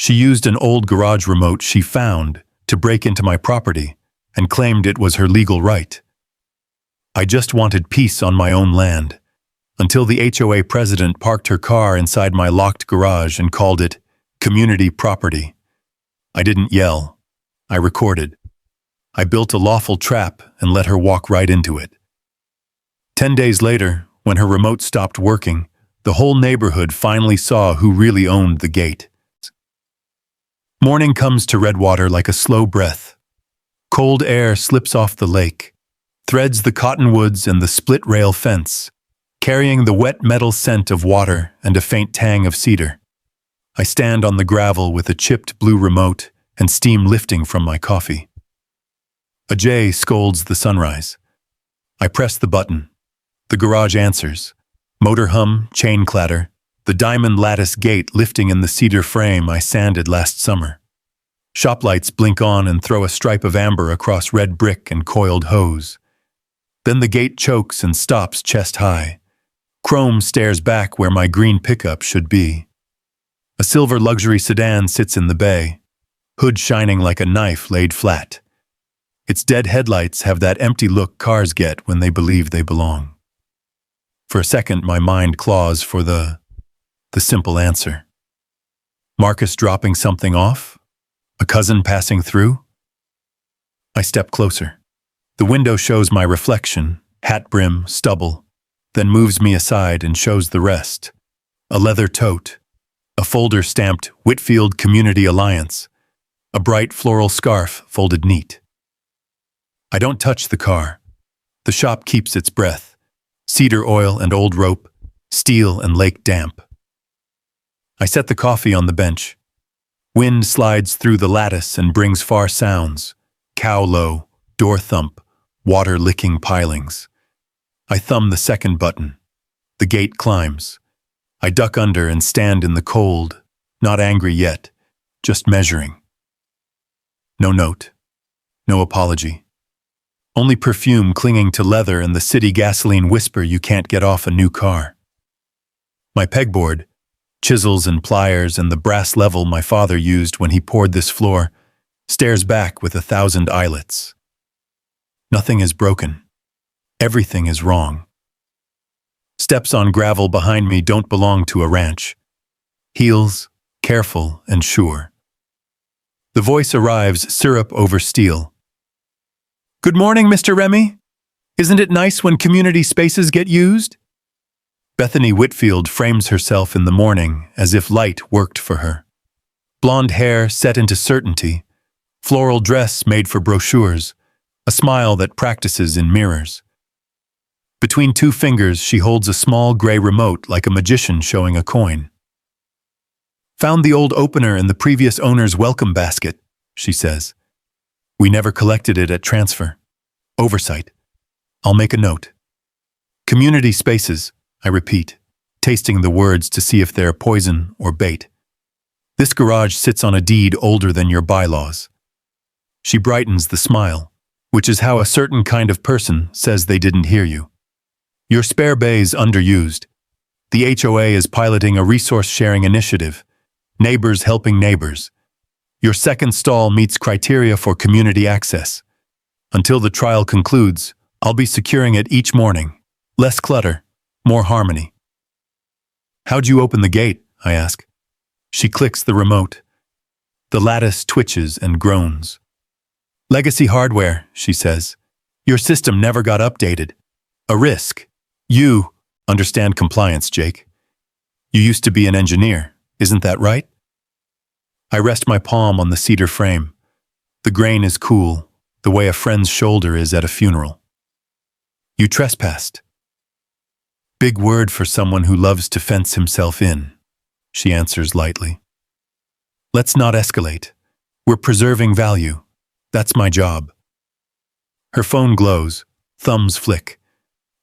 She used an old garage remote she found to break into my property and claimed it was her legal right. I just wanted peace on my own land, until the HOA president parked her car inside my locked garage and called it community property. I didn't yell. I recorded. I built a lawful trap and let her walk right into it. 10 days later, when her remote stopped working, the whole neighborhood finally saw who really owned the gate. Morning comes to Redwater like a slow breath. Cold air slips off the lake, threads the cottonwoods and the split-rail fence, carrying the wet metal scent of water and a faint tang of cedar. I stand on the gravel with a chipped blue remote and steam lifting from my coffee. A jay scolds the sunrise. I press the button. The garage answers. Motor hum, chain clatter, the diamond lattice gate lifting in the cedar frame I sanded last summer. Shop lights blink on and throw a stripe of amber across red brick and coiled hose. Then the gate chokes and stops chest high. Chrome stares back where my green pickup should be. A silver luxury sedan sits in the bay, hood shining like a knife laid flat. Its dead headlights have that empty look cars get when they believe they belong. For a second, my mind claws for the simple answer. Marcus dropping something off? A cousin passing through? I step closer. The window shows my reflection, hat brim, stubble, then moves me aside and shows the rest. A leather tote, a folder stamped Whitfield Community Alliance, a bright floral scarf folded neat. I don't touch the car. The shop keeps its breath. Cedar oil and old rope, steel and lake damp. I set the coffee on the bench. Wind slides through the lattice and brings far sounds. Cow low, door thump, water-licking pilings. I thumb the second button. The gate climbs. I duck under and stand in the cold, not angry yet, just measuring. No note. No apology. Only perfume clinging to leather and the city gasoline whisper you can't get off a new car. My pegboard, chisels and pliers and the brass level my father used when he poured this floor, stares back with 1,000 eyelets. Nothing is broken. Everything is wrong. Steps on gravel behind me don't belong to a ranch. Heels, careful and sure. The voice arrives, syrup over steel. Good morning, Mr. Remy. Isn't it nice when community spaces get used? Bethany Whitfield frames herself in the morning as if light worked for her. Blonde hair set into certainty, floral dress made for brochures, a smile that practices in mirrors. Between two fingers, she holds a small gray remote like a magician showing a coin. Found the old opener in the previous owner's welcome basket, she says. We never collected it at transfer. Oversight. I'll make a note. Community spaces, I repeat, tasting the words to see if they're poison or bait. This garage sits on a deed older than your bylaws. She brightens the smile, which is how a certain kind of person says they didn't hear you. Your spare bay's underused. The HOA is piloting a resource-sharing initiative, neighbors helping neighbors. Your second stall meets criteria for community access. Until the trial concludes, I'll be securing it each morning. Less clutter, more harmony. How'd you open the gate? I ask. She clicks the remote. The lattice twitches and groans. Legacy hardware, she says. Your system never got updated. A risk. You understand compliance, Jake. You used to be an engineer, isn't that right? I rest my palm on the cedar frame. The grain is cool, the way a friend's shoulder is at a funeral. You trespassed. Big word for someone who loves to fence himself in, she answers lightly. Let's not escalate. We're preserving value. That's my job. Her phone glows, thumbs flick.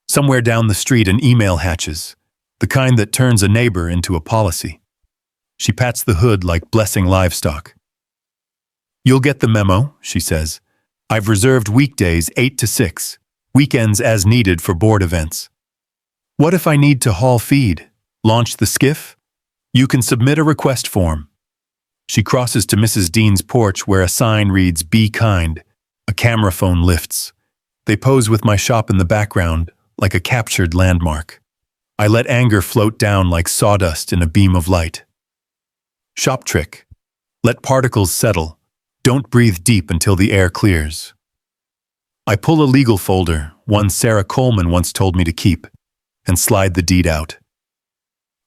Somewhere down the street an email hatches, the kind that turns a neighbor into a policy. She pats the hood like blessing livestock. You'll get the memo, she says. I've reserved weekdays 8 to 6, weekends as needed for board events. What if I need to haul feed, launch the skiff? You can submit a request form. She crosses to Mrs. Dean's porch where a sign reads, "Be kind." A camera phone lifts. They pose with my shop in the background, like a captured landmark. I let anger float down like sawdust in a beam of light. Shop trick. Let particles settle. Don't breathe deep until the air clears. I pull a legal folder, one Sarah Coleman once told me to keep, and slide the deed out.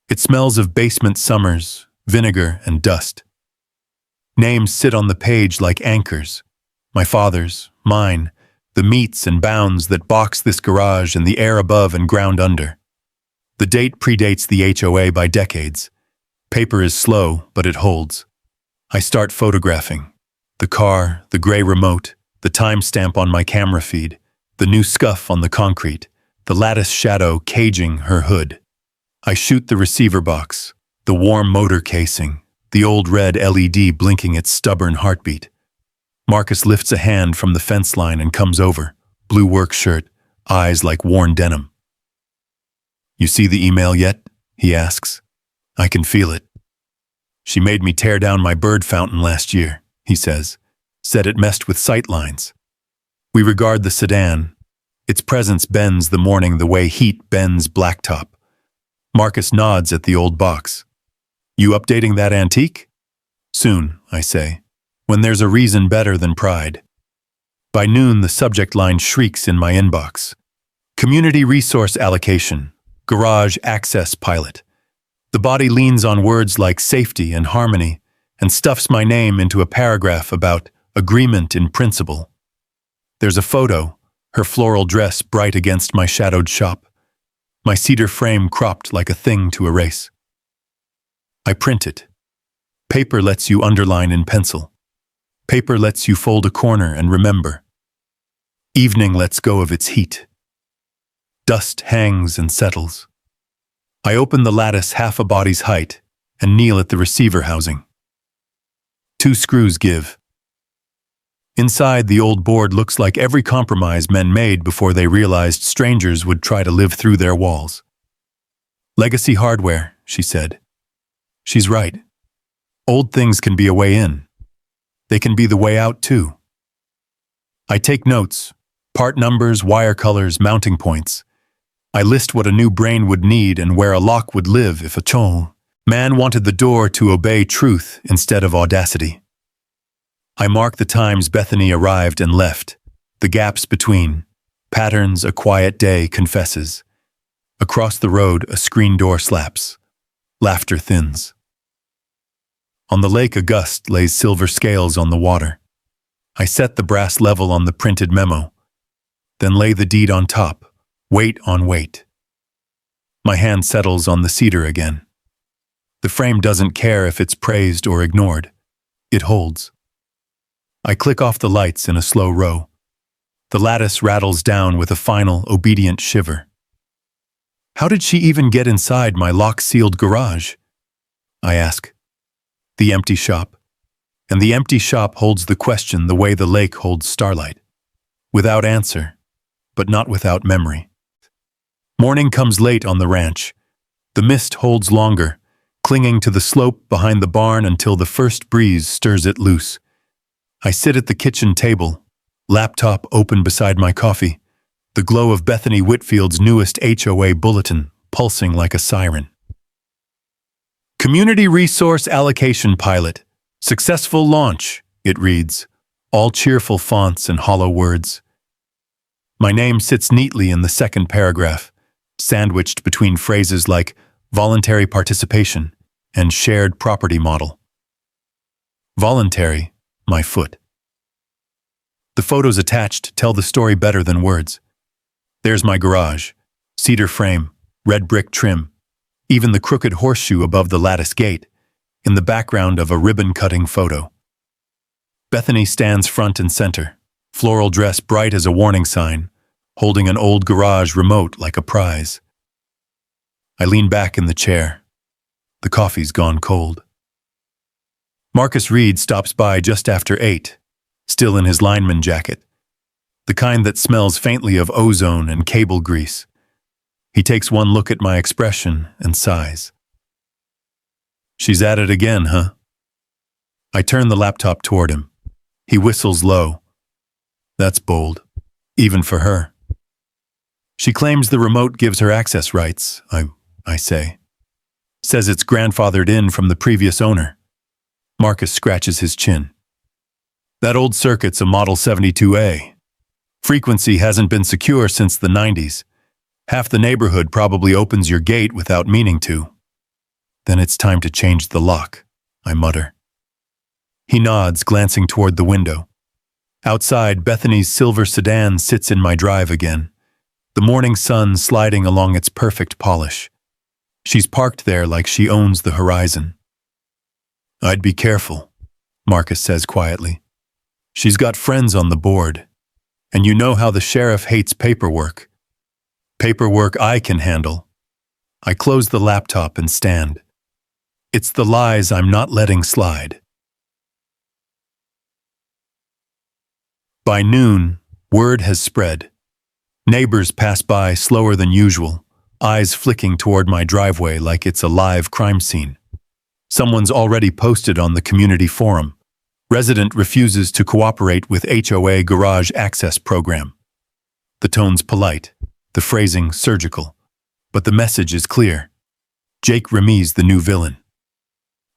It smells of basement summers, vinegar, and dust. Names sit on the page like anchors. My father's, mine, the meets and bounds that box this garage and the air above and ground under. The date predates the HOA by decades. Paper is slow, but it holds. I start photographing. The car, the gray remote, the timestamp on my camera feed, the new scuff on the concrete, the lattice shadow caging her hood. I shoot the receiver box, the warm motor casing, the old red LED blinking its stubborn heartbeat. Marcus lifts a hand from the fence line and comes over, blue work shirt, eyes like worn denim. "You see the email yet?" he asks. "I can feel it." "She made me tear down my bird fountain last year," he says. "Said it messed with sight lines." We regard the sedan. Its presence bends the morning the way heat bends blacktop. Marcus nods at the old box. "You updating that antique?" "Soon," I say, "when there's a reason better than pride." By noon, the subject line shrieks in my inbox. Community resource allocation, garage access pilot. The body leans on words like safety and harmony and stuffs my name into a paragraph about agreement in principle. There's a photo, her floral dress bright against my shadowed shop, my cedar frame cropped like a thing to erase. I print it. Paper lets you underline in pencil. Paper lets you fold a corner and remember. Evening lets go of its heat. Dust hangs and settles. I open the lattice half a body's height and kneel at the receiver housing. 2 screws give. Inside, the old board looks like every compromise men made before they realized strangers would try to live through their walls. "Legacy hardware," she said. She's right. Old things can be a way in. They can be the way out, too. I take notes, part numbers, wire colors, mounting points. I list what a new brain would need and where a lock would live if a chol man wanted the door to obey truth instead of audacity. I mark the times Bethany arrived and left, the gaps between. Patterns a quiet day confesses. Across the road, a screen door slaps. Laughter thins. On the lake, a gust lays silver scales on the water. I set the brass level on the printed memo, then lay the deed on top, weight on weight. My hand settles on the cedar again. The frame doesn't care if it's praised or ignored. It holds. I click off the lights in a slow row. The lattice rattles down with a final, obedient shiver. How did she even get inside my lock-sealed garage? I ask. The empty shop. And the empty shop holds the question the way the lake holds starlight. Without answer, but not without memory. Morning comes late on the ranch. The mist holds longer, clinging to the slope behind the barn until the first breeze stirs it loose. I sit at the kitchen table, laptop open beside my coffee, the glow of Bethany Whitfield's newest HOA bulletin pulsing like a siren. Community Resource Allocation Pilot. Successful launch, it reads, all cheerful fonts and hollow words. My name sits neatly in the second paragraph, sandwiched between phrases like voluntary participation and shared property model. Voluntary, my foot. The photos attached tell the story better than words. There's my garage, cedar frame, red brick trim, even the crooked horseshoe above the lattice gate, in the background of a ribbon-cutting photo. Bethany stands front and center, floral dress bright as a warning sign, holding an old garage remote like a prize. I lean back in the chair. The coffee's gone cold. Marcus Reed stops by just after 8, still in his lineman jacket, the kind that smells faintly of ozone and cable grease. He takes one look at my expression and sighs. She's at it again, huh? I turn the laptop toward him. He whistles low. That's bold, even for her. She claims the remote gives her access rights, I say. Says it's grandfathered in from the previous owner. Marcus scratches his chin. That old circuit's a Model 72A. Frequency hasn't been secure since the 90s. Half the neighborhood probably opens your gate without meaning to. Then it's time to change the lock, I mutter. He nods, glancing toward the window. Outside, Bethany's silver sedan sits in my drive again, the morning sun sliding along its perfect polish. She's parked there like she owns the horizon. I'd be careful, Marcus says quietly. She's got friends on the board, and you know how the sheriff hates paperwork. Paperwork I can handle. I close the laptop and stand. It's the lies I'm not letting slide. By noon, word has spread. Neighbors pass by slower than usual, eyes flicking toward my driveway like it's a live crime scene. Someone's already posted on the community forum. Resident refuses to cooperate with HOA garage access program. The tone's polite, the phrasing surgical, but the message is clear. Jake Remy's the new villain.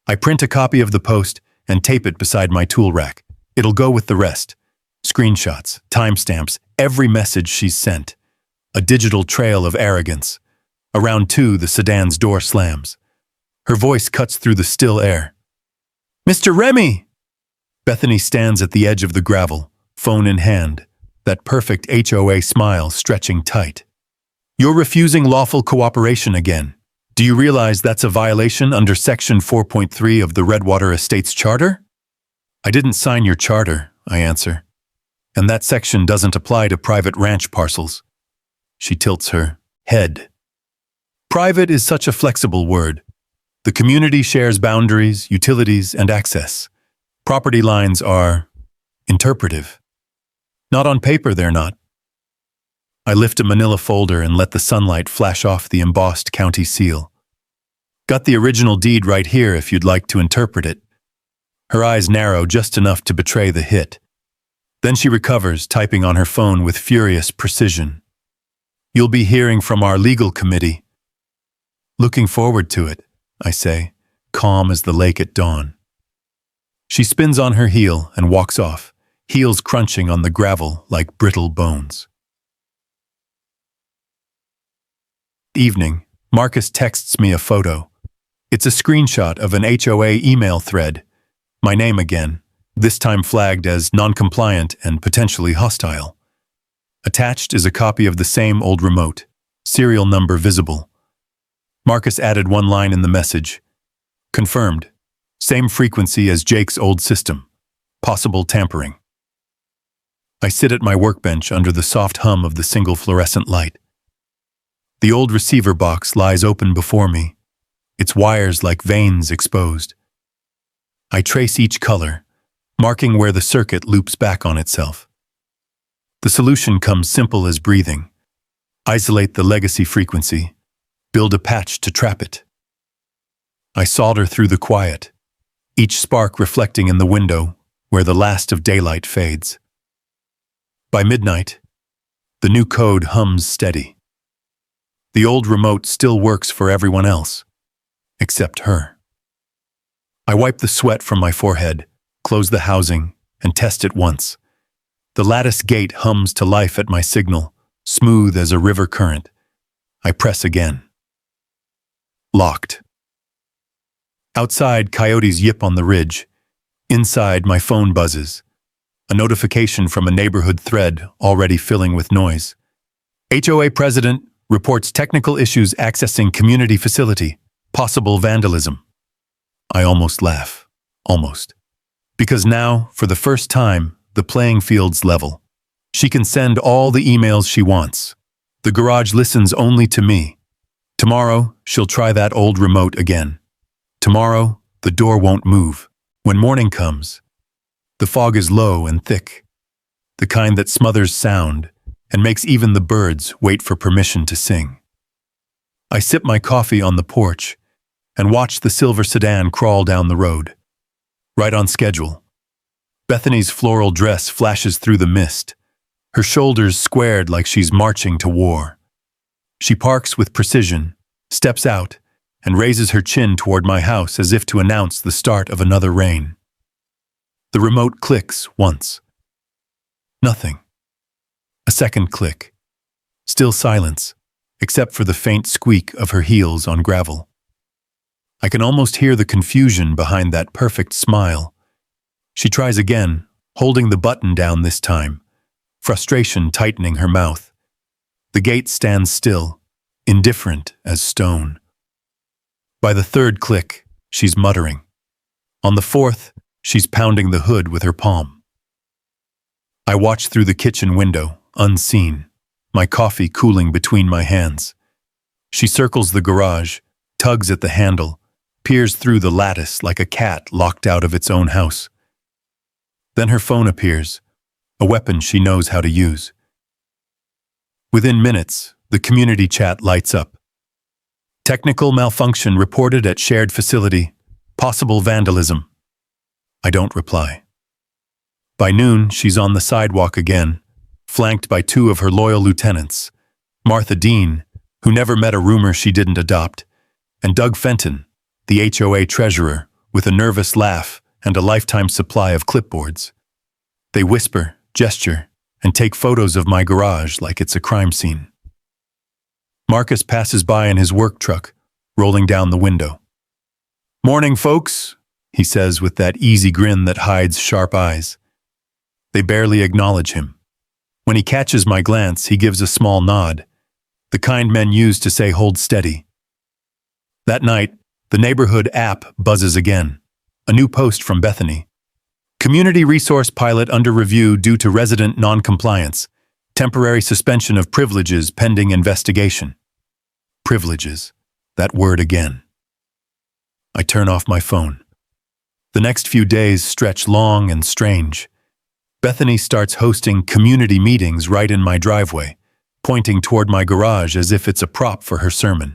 I print a copy of the post and tape it beside my tool rack. It'll go with the rest. Screenshots, timestamps, every message she's sent. A digital trail of arrogance. Around 2, the sedan's door slams. Her voice cuts through the still air. Mr. Remy! Bethany stands at the edge of the gravel, phone in hand, that perfect HOA smile stretching tight. You're refusing lawful cooperation again. Do you realize that's a violation under Section 4.3 of the Redwater Estates Charter? I didn't sign your charter, I answer. And that section doesn't apply to private ranch parcels. She tilts her head. Private is such a flexible word. The community shares boundaries, utilities, and access. Property lines are interpretive. Not on paper, they're not. I lift a manila folder and let the sunlight flash off the embossed county seal. Got the original deed right here if you'd like to interpret it. Her eyes narrow just enough to betray the hit. Then she recovers, typing on her phone with furious precision. You'll be hearing from our legal committee. Looking forward to it, I say, calm as the lake at dawn. She spins on her heel and walks off, heels crunching on the gravel like brittle bones. Evening, Marcus texts me a photo. It's a screenshot of an HOA email thread. My name again, this time flagged as non-compliant and potentially hostile. Attached is a copy of the same old remote, serial number visible. Marcus added one line in the message. Confirmed. Same frequency as Jake's old system. Possible tampering. I sit at my workbench under the soft hum of the single fluorescent light. The old receiver box lies open before me, its wires like veins exposed. I trace each color, marking where the circuit loops back on itself. The solution comes simple as breathing. Isolate the legacy frequency. Build a patch to trap it. I solder through the quiet, each spark reflecting in the window where the last of daylight fades. By midnight, the new code hums steady. The old remote still works for everyone else, except her. I wipe the sweat from my forehead, close the housing, and test it once. The lattice gate hums to life at my signal, smooth as a river current. I press again. Locked. Outside, coyotes yip on the ridge. Inside, my phone buzzes. A notification from a neighborhood thread already filling with noise. HOA president reports technical issues accessing community facility. Possible vandalism. I almost laugh. Almost. Because now, for the first time, the playing field's level. She can send all the emails she wants. The garage listens only to me. Tomorrow, she'll try that old remote again. Tomorrow, the door won't move. When morning comes, the fog is low and thick, the kind that smothers sound and makes even the birds wait for permission to sing. I sip my coffee on the porch and watch the silver sedan crawl down the road. Right on schedule. Bethany's floral dress flashes through the mist, her shoulders squared like she's marching to war. She parks with precision, steps out, and raises her chin toward my house as if to announce the start of another rain. The remote clicks once. Nothing. A second click. Still silence, except for the faint squeak of her heels on gravel. I can almost hear the confusion behind that perfect smile. She tries again, holding the button down this time, frustration tightening her mouth. The gate stands still, indifferent as stone. By the third click, she's muttering. On the fourth, she's pounding the hood with her palm. I watch through the kitchen window, unseen, my coffee cooling between my hands. She circles the garage, tugs at the handle, peers through the lattice like a cat locked out of its own house. Then her phone appears, a weapon she knows how to use. Within minutes, the community chat lights up. Technical malfunction reported at shared facility. Possible vandalism. I don't reply. By noon, she's on the sidewalk again, flanked by two of her loyal lieutenants, Martha Dean, who never met a rumor she didn't adopt, and Doug Fenton, the HOA treasurer, with a nervous laugh and a lifetime supply of clipboards. They whisper, gesture, and take photos of my garage like it's a crime scene. Marcus passes by in his work truck, rolling down the window. "Morning, folks," he says with that easy grin that hides sharp eyes. They barely acknowledge him. When he catches my glance, he gives a small nod, the kind men use to say hold steady. That night, the neighborhood app buzzes again. A new post from Bethany. Community resource pilot under review due to resident non-compliance. Temporary suspension of privileges pending investigation. Privileges. That word again. I turn off my phone. The next few days stretch long and strange. Bethany starts hosting community meetings right in my driveway, pointing toward my garage as if it's a prop for her sermon.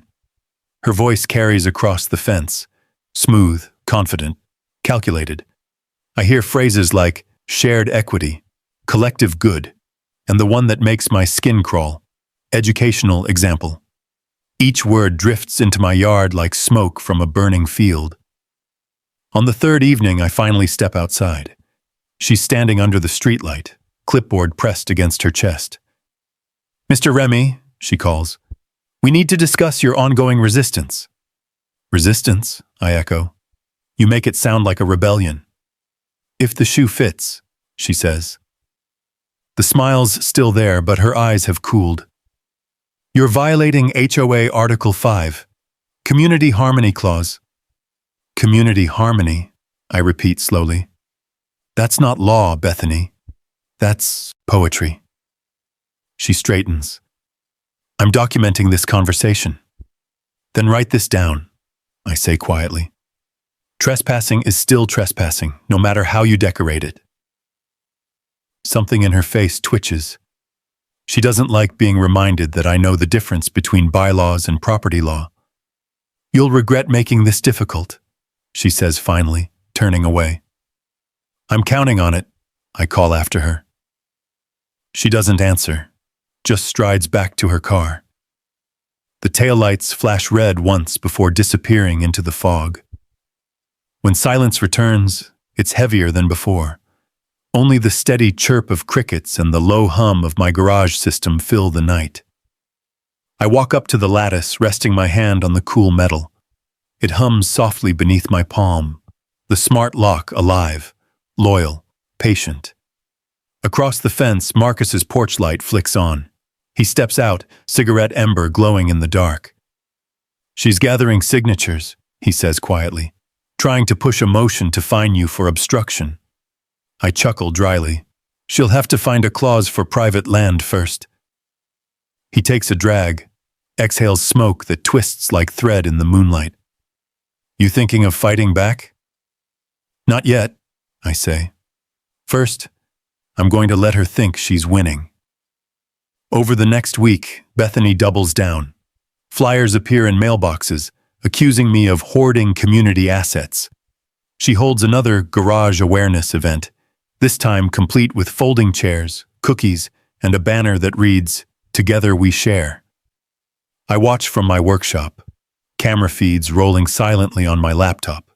Her voice carries across the fence, smooth, confident, calculated. I hear phrases like shared equity, collective good, and the one that makes my skin crawl, educational example. Each word drifts into my yard like smoke from a burning field. On the third evening, I finally step outside. She's standing under the streetlight, clipboard pressed against her chest. "Mr. Remy," she calls, "we need to discuss your ongoing resistance." "Resistance?" I echo. "You make it sound like a rebellion." "If the shoe fits," she says. The smile's still there, but her eyes have cooled. "You're violating HOA Article 5, Community Harmony Clause." "Community harmony," I repeat slowly. "That's not law, Bethany. That's poetry." She straightens. "I'm documenting this conversation." "Then write this down," I say quietly. "Trespassing is still trespassing, no matter how you decorate it." Something in her face twitches. She doesn't like being reminded that I know the difference between bylaws and property law. "You'll regret making this difficult," she says finally, turning away. "I'm counting on it," I call after her. She doesn't answer, just strides back to her car. The taillights flash red once before disappearing into the fog. When silence returns, it's heavier than before. Only the steady chirp of crickets and the low hum of my garage system fill the night. I walk up to the lattice, resting my hand on the cool metal. It hums softly beneath my palm, the smart lock alive, loyal, patient. Across the fence, Marcus's porch light flicks on. He steps out, cigarette ember glowing in the dark. "She's gathering signatures," he says quietly, "trying to push a motion to fine you for obstruction." I chuckle dryly. "She'll have to find a clause for private land first." He takes a drag, exhales smoke that twists like thread in the moonlight. "You thinking of fighting back?" "Not yet," I say. "First, I'm going to let her think she's winning." Over the next week, Bethany doubles down. Flyers appear in mailboxes, accusing me of hoarding community assets. She holds another garage awareness event, this time complete with folding chairs, cookies, and a banner that reads, "Together we share." I watch from my workshop, camera feeds rolling silently on my laptop.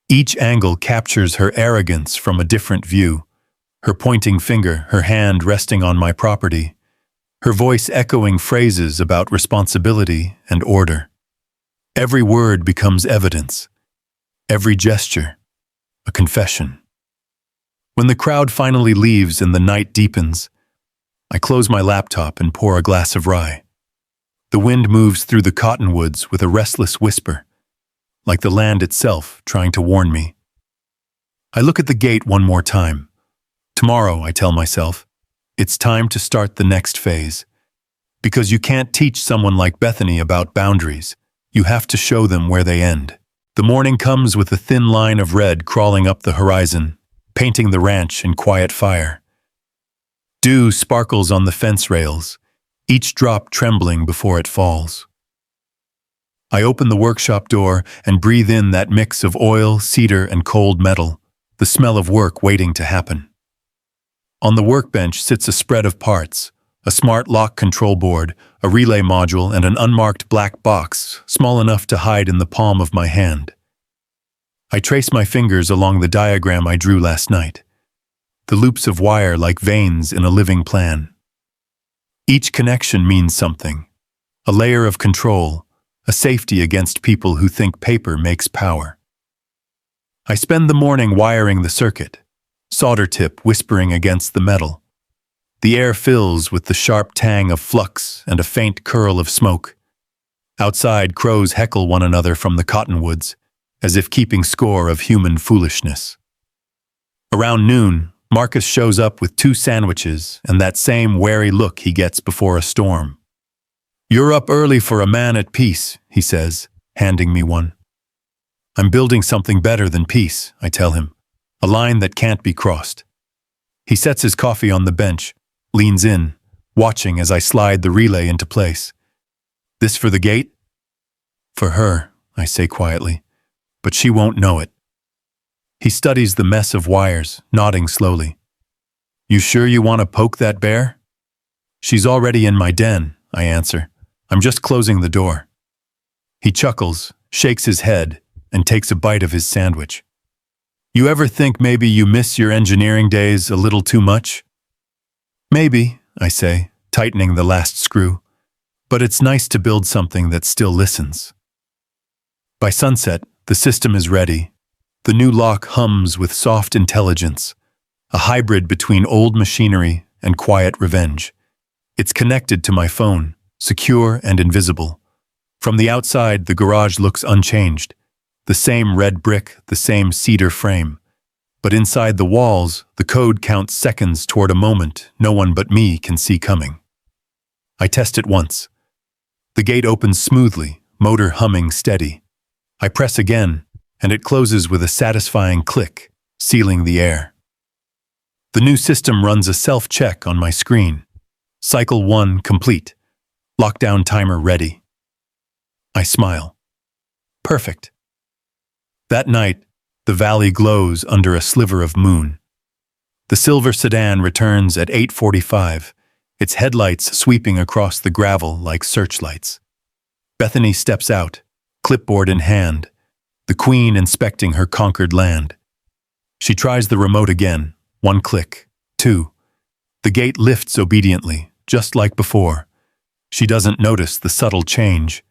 Each angle captures her arrogance from a different view, her pointing finger, her hand resting on my property, her voice echoing phrases about responsibility and order. Every word becomes evidence, every gesture, a confession. When the crowd finally leaves and the night deepens, I close my laptop and pour a glass of rye. The wind moves through the cottonwoods with a restless whisper, like the land itself trying to warn me. I look at the gate one more time. Tomorrow, I tell myself, it's time to start the next phase. Because you can't teach someone like Bethany about boundaries. You have to show them where they end. The morning comes with a thin line of red crawling up the horizon, painting the ranch in quiet fire. Dew sparkles on the fence rails, each drop trembling before it falls. I open the workshop door and breathe in that mix of oil, cedar, and cold metal, the smell of work waiting to happen. On the workbench sits a spread of parts, a smart lock control board, a relay module, and an unmarked black box, small enough to hide in the palm of my hand. I trace my fingers along the diagram I drew last night, the loops of wire like veins in a living plan. Each connection means something, a layer of control, a safety against people who think paper makes power. I spend the morning wiring the circuit, solder tip whispering against the metal. The air fills with the sharp tang of flux and a faint curl of smoke. Outside, crows heckle one another from the cottonwoods, as if keeping score of human foolishness. Around noon, Marcus shows up with 2 sandwiches and that same wary look he gets before a storm. "You're up early for a man at peace," he says, handing me one. "I'm building something better than peace," I tell him, a line that can't be crossed. He sets his coffee on the bench, leans in, watching as I slide the relay into place. "This for the gate?" "For her," I say quietly, "but she won't know it." He studies the mess of wires, nodding slowly. "You sure you want to poke that bear?" "She's already in my den," I answer. "I'm just closing the door." He chuckles, shakes his head, and takes a bite of his sandwich. "You ever think maybe you miss your engineering days a little too much?" "Maybe," I say, tightening the last screw. "But it's nice to build something that still listens." By sunset, the system is ready. The new lock hums with soft intelligence, a hybrid between old machinery and quiet revenge. It's connected to my phone, secure and invisible. From the outside, the garage looks unchanged. The same red brick, the same cedar frame. But inside the walls, the code counts seconds toward a moment no one but me can see coming. I test it once. The gate opens smoothly, motor humming steady. I press again, and it closes with a satisfying click, sealing the air. The new system runs a self-check on my screen. Cycle 1 complete. Lockdown timer ready. I smile. Perfect. That night, the valley glows under a sliver of moon. The silver sedan returns at 8:45, its headlights sweeping across the gravel like searchlights. Bethany steps out, clipboard in hand, the queen inspecting her conquered land. She tries the remote again, 1 click, 2. The gate lifts obediently, just like before. She doesn't notice the subtle change,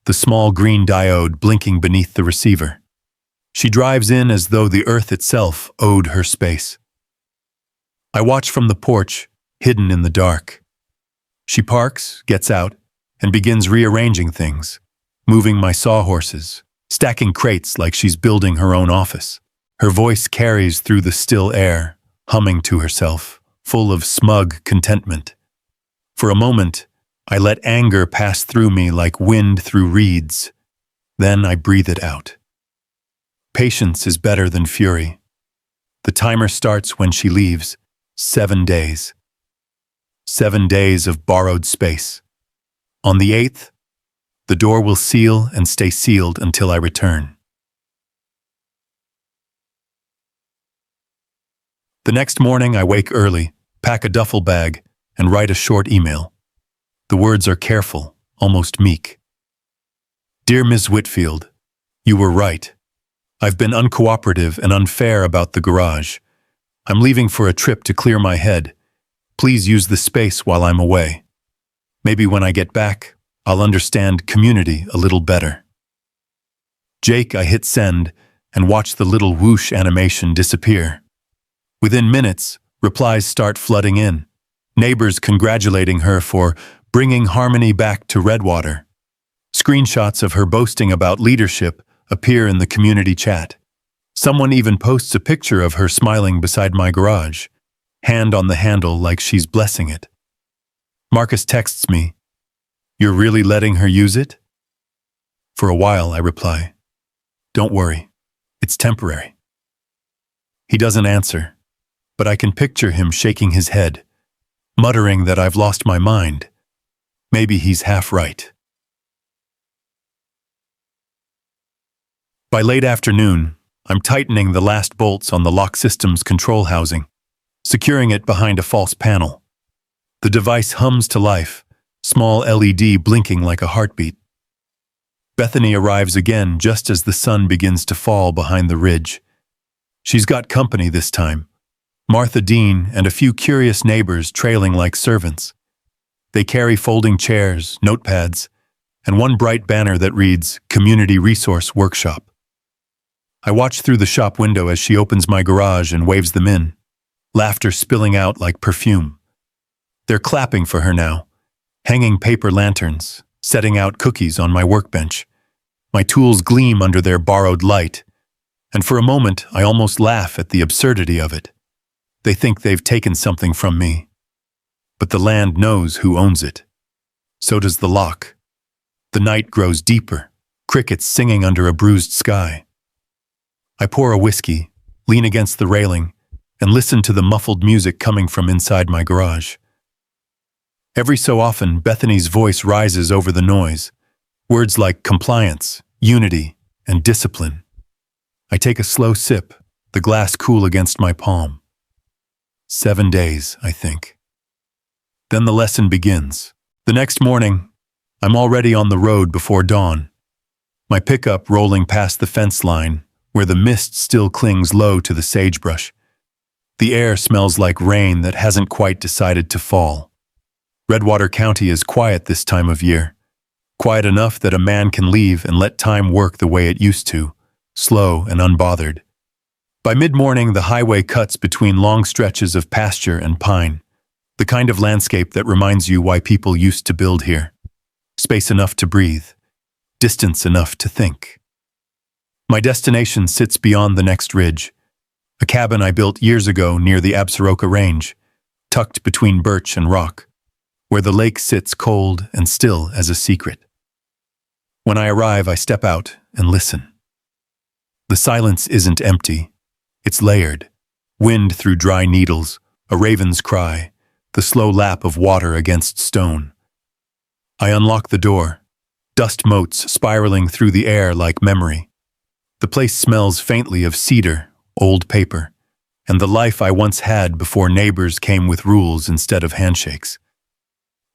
the small green diode blinking beneath the receiver. She drives in as though the earth itself owed her space. I watch from the porch, hidden in the dark. She parks, gets out, and begins rearranging things, moving my sawhorses, stacking crates like she's building her own office. Her voice carries through the still air, humming to herself, full of smug contentment. For a moment, I let anger pass through me like wind through reeds. Then I breathe it out. Patience is better than fury. The timer starts when she leaves. 7 days. 7 days of borrowed space. On the 8th, the door will seal and stay sealed until I return. The next morning, I wake early, pack a duffel bag, and write a short email. The words are careful, almost meek. Dear Ms. Whitfield, you were right. I've been uncooperative and unfair about the garage. I'm leaving for a trip to clear my head. Please use the space while I'm away. Maybe when I get back, I'll understand community a little better. Jake, I hit send and watch the little whoosh animation disappear. Within minutes, replies start flooding in. Neighbors congratulating her for bringing harmony back to Redwater. Screenshots of her boasting about leadership appear in the community chat. Someone even posts a picture of her smiling beside my garage, hand on the handle like she's blessing it. Marcus texts me, "You're really letting her use it?" For a while, I reply, "Don't worry, it's temporary." He doesn't answer, but I can picture him shaking his head, muttering that I've lost my mind. Maybe he's half right. By late afternoon, I'm tightening the last bolts on the lock system's control housing, securing it behind a false panel. The device hums to life, small LED blinking like a heartbeat. Bethany arrives again just as the sun begins to fall behind the ridge. She's got company this time. Martha Dean and a few curious neighbors trailing like servants. They carry folding chairs, notepads, and one bright banner that reads, "Community Resource Workshop." I watch through the shop window as she opens my garage and waves them in, laughter spilling out like perfume. They're clapping for her now, hanging paper lanterns, setting out cookies on my workbench. My tools gleam under their borrowed light, and for a moment I almost laugh at the absurdity of it. They think they've taken something from me. But the land knows who owns it. So does the lock. The night grows deeper, crickets singing under a bruised sky. I pour a whiskey, lean against the railing, and listen to the muffled music coming from inside my garage. Every so often, Bethany's voice rises over the noise, words like compliance, unity, and discipline. I take a slow sip, the glass cool against my palm. 7 days, I think. Then the lesson begins. The next morning, I'm already on the road before dawn. My pickup rolling past the fence line, where the mist still clings low to the sagebrush. The air smells like rain that hasn't quite decided to fall. Redwater County is quiet this time of year. Quiet enough that a man can leave and let time work the way it used to, slow and unbothered. By mid-morning, the highway cuts between long stretches of pasture and pine, the kind of landscape that reminds you why people used to build here. Space enough to breathe, distance enough to think. My destination sits beyond the next ridge, a cabin I built years ago near the Absaroka Range, tucked between birch and rock, where the lake sits cold and still as a secret. When I arrive, I step out and listen. The silence isn't empty. It's layered. Wind through dry needles, a raven's cry, the slow lap of water against stone. I unlock the door, dust motes spiraling through the air like memory. The place smells faintly of cedar, old paper, and the life I once had before neighbors came with rules instead of handshakes.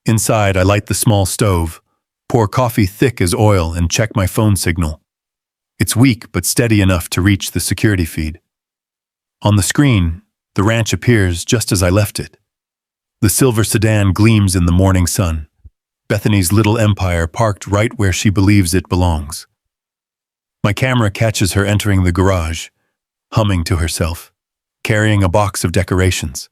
Inside, I light the small stove, pour coffee thick as oil, and check my phone signal. It's weak but steady enough to reach the security feed. On the screen, the ranch appears just as I left it. The silver sedan gleams in the morning sun, Bethany's little empire parked right where she believes it belongs. My camera catches her entering the garage, humming to herself, carrying a box of decorations.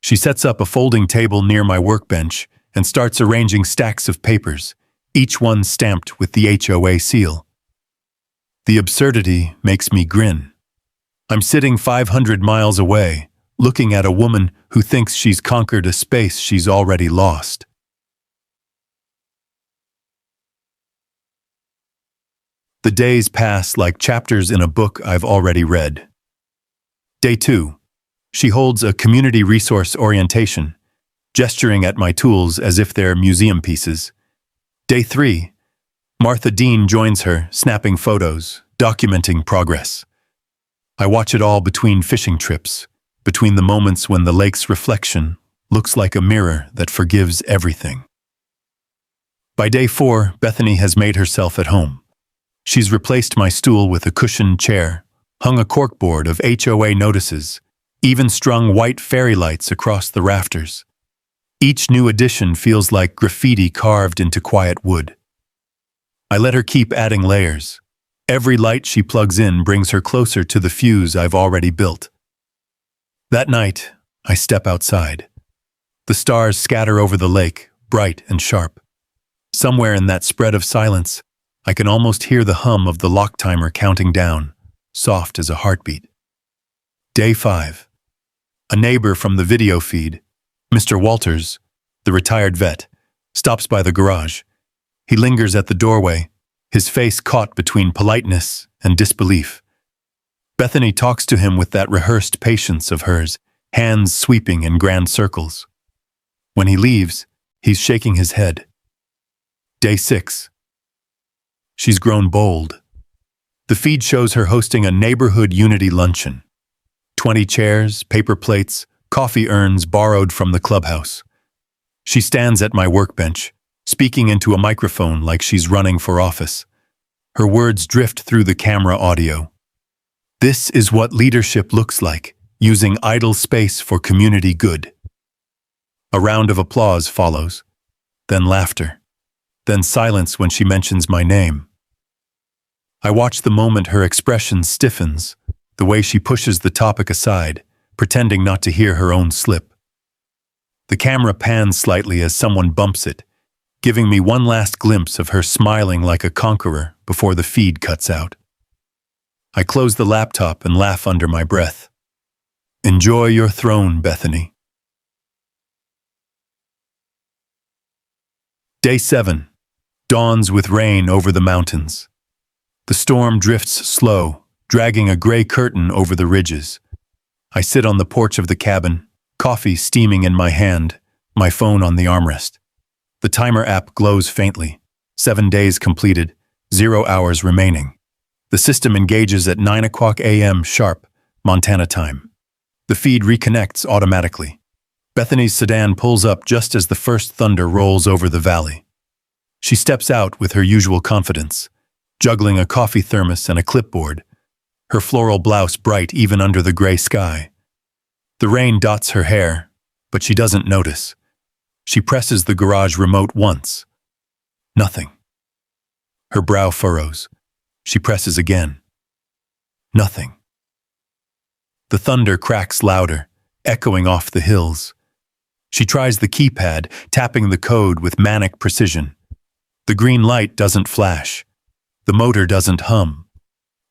She sets up a folding table near my workbench and starts arranging stacks of papers, each one stamped with the HOA seal. The absurdity makes me grin. I'm sitting 500 miles away, looking at a woman who thinks she's conquered a space she's already lost. The days pass like chapters in a book I've already read. Day 2. She holds a community resource orientation, gesturing at my tools as if they're museum pieces. Day 3. Martha Dean joins her, snapping photos, documenting progress. I watch it all between fishing trips, between the moments when the lake's reflection looks like a mirror that forgives everything. By day 4, Bethany has made herself at home. She's replaced my stool with a cushioned chair, hung a corkboard of HOA notices, even strung white fairy lights across the rafters. Each new addition feels like graffiti carved into quiet wood. I let her keep adding layers. Every light she plugs in brings her closer to the fuse I've already built. That night, I step outside. The stars scatter over the lake, bright and sharp. Somewhere in that spread of silence, I can almost hear the hum of the lock timer counting down, soft as a heartbeat. Day 5. A neighbor from the video feed, Mr. Walters, the retired vet, stops by the garage. He lingers at the doorway, his face caught between politeness and disbelief. Bethany talks to him with that rehearsed patience of hers, hands sweeping in grand circles. When he leaves, he's shaking his head. Day 6. She's grown bold. The feed shows her hosting a neighborhood unity luncheon. 20 chairs, paper plates, coffee urns borrowed from the clubhouse. She stands at my workbench, speaking into a microphone like she's running for office. Her words drift through the camera audio. This is what leadership looks like, using idle space for community good. A round of applause follows, then laughter, then silence when she mentions my name. I watch the moment her expression stiffens, the way she pushes the topic aside, pretending not to hear her own slip. The camera pans slightly as someone bumps it, giving me one last glimpse of her smiling like a conqueror before the feed cuts out. I close the laptop and laugh under my breath. Enjoy your throne, Bethany. Day 7. Dawns with rain over the mountains. The storm drifts slow, dragging a gray curtain over the ridges. I sit on the porch of the cabin, coffee steaming in my hand, my phone on the armrest. The timer app glows faintly. 7 days completed, 0 hours remaining. The system engages at 9 o'clock a.m. sharp, Montana time. The feed reconnects automatically. Bethany's sedan pulls up just as the first thunder rolls over the valley. She steps out with her usual confidence, juggling a coffee thermos and a clipboard, her floral blouse bright even under the gray sky. The rain dots her hair, but she doesn't notice. She presses the garage remote once. Nothing. Her brow furrows. She presses again. Nothing. The thunder cracks louder, echoing off the hills. She tries the keypad, tapping the code with manic precision. The green light doesn't flash. The motor doesn't hum.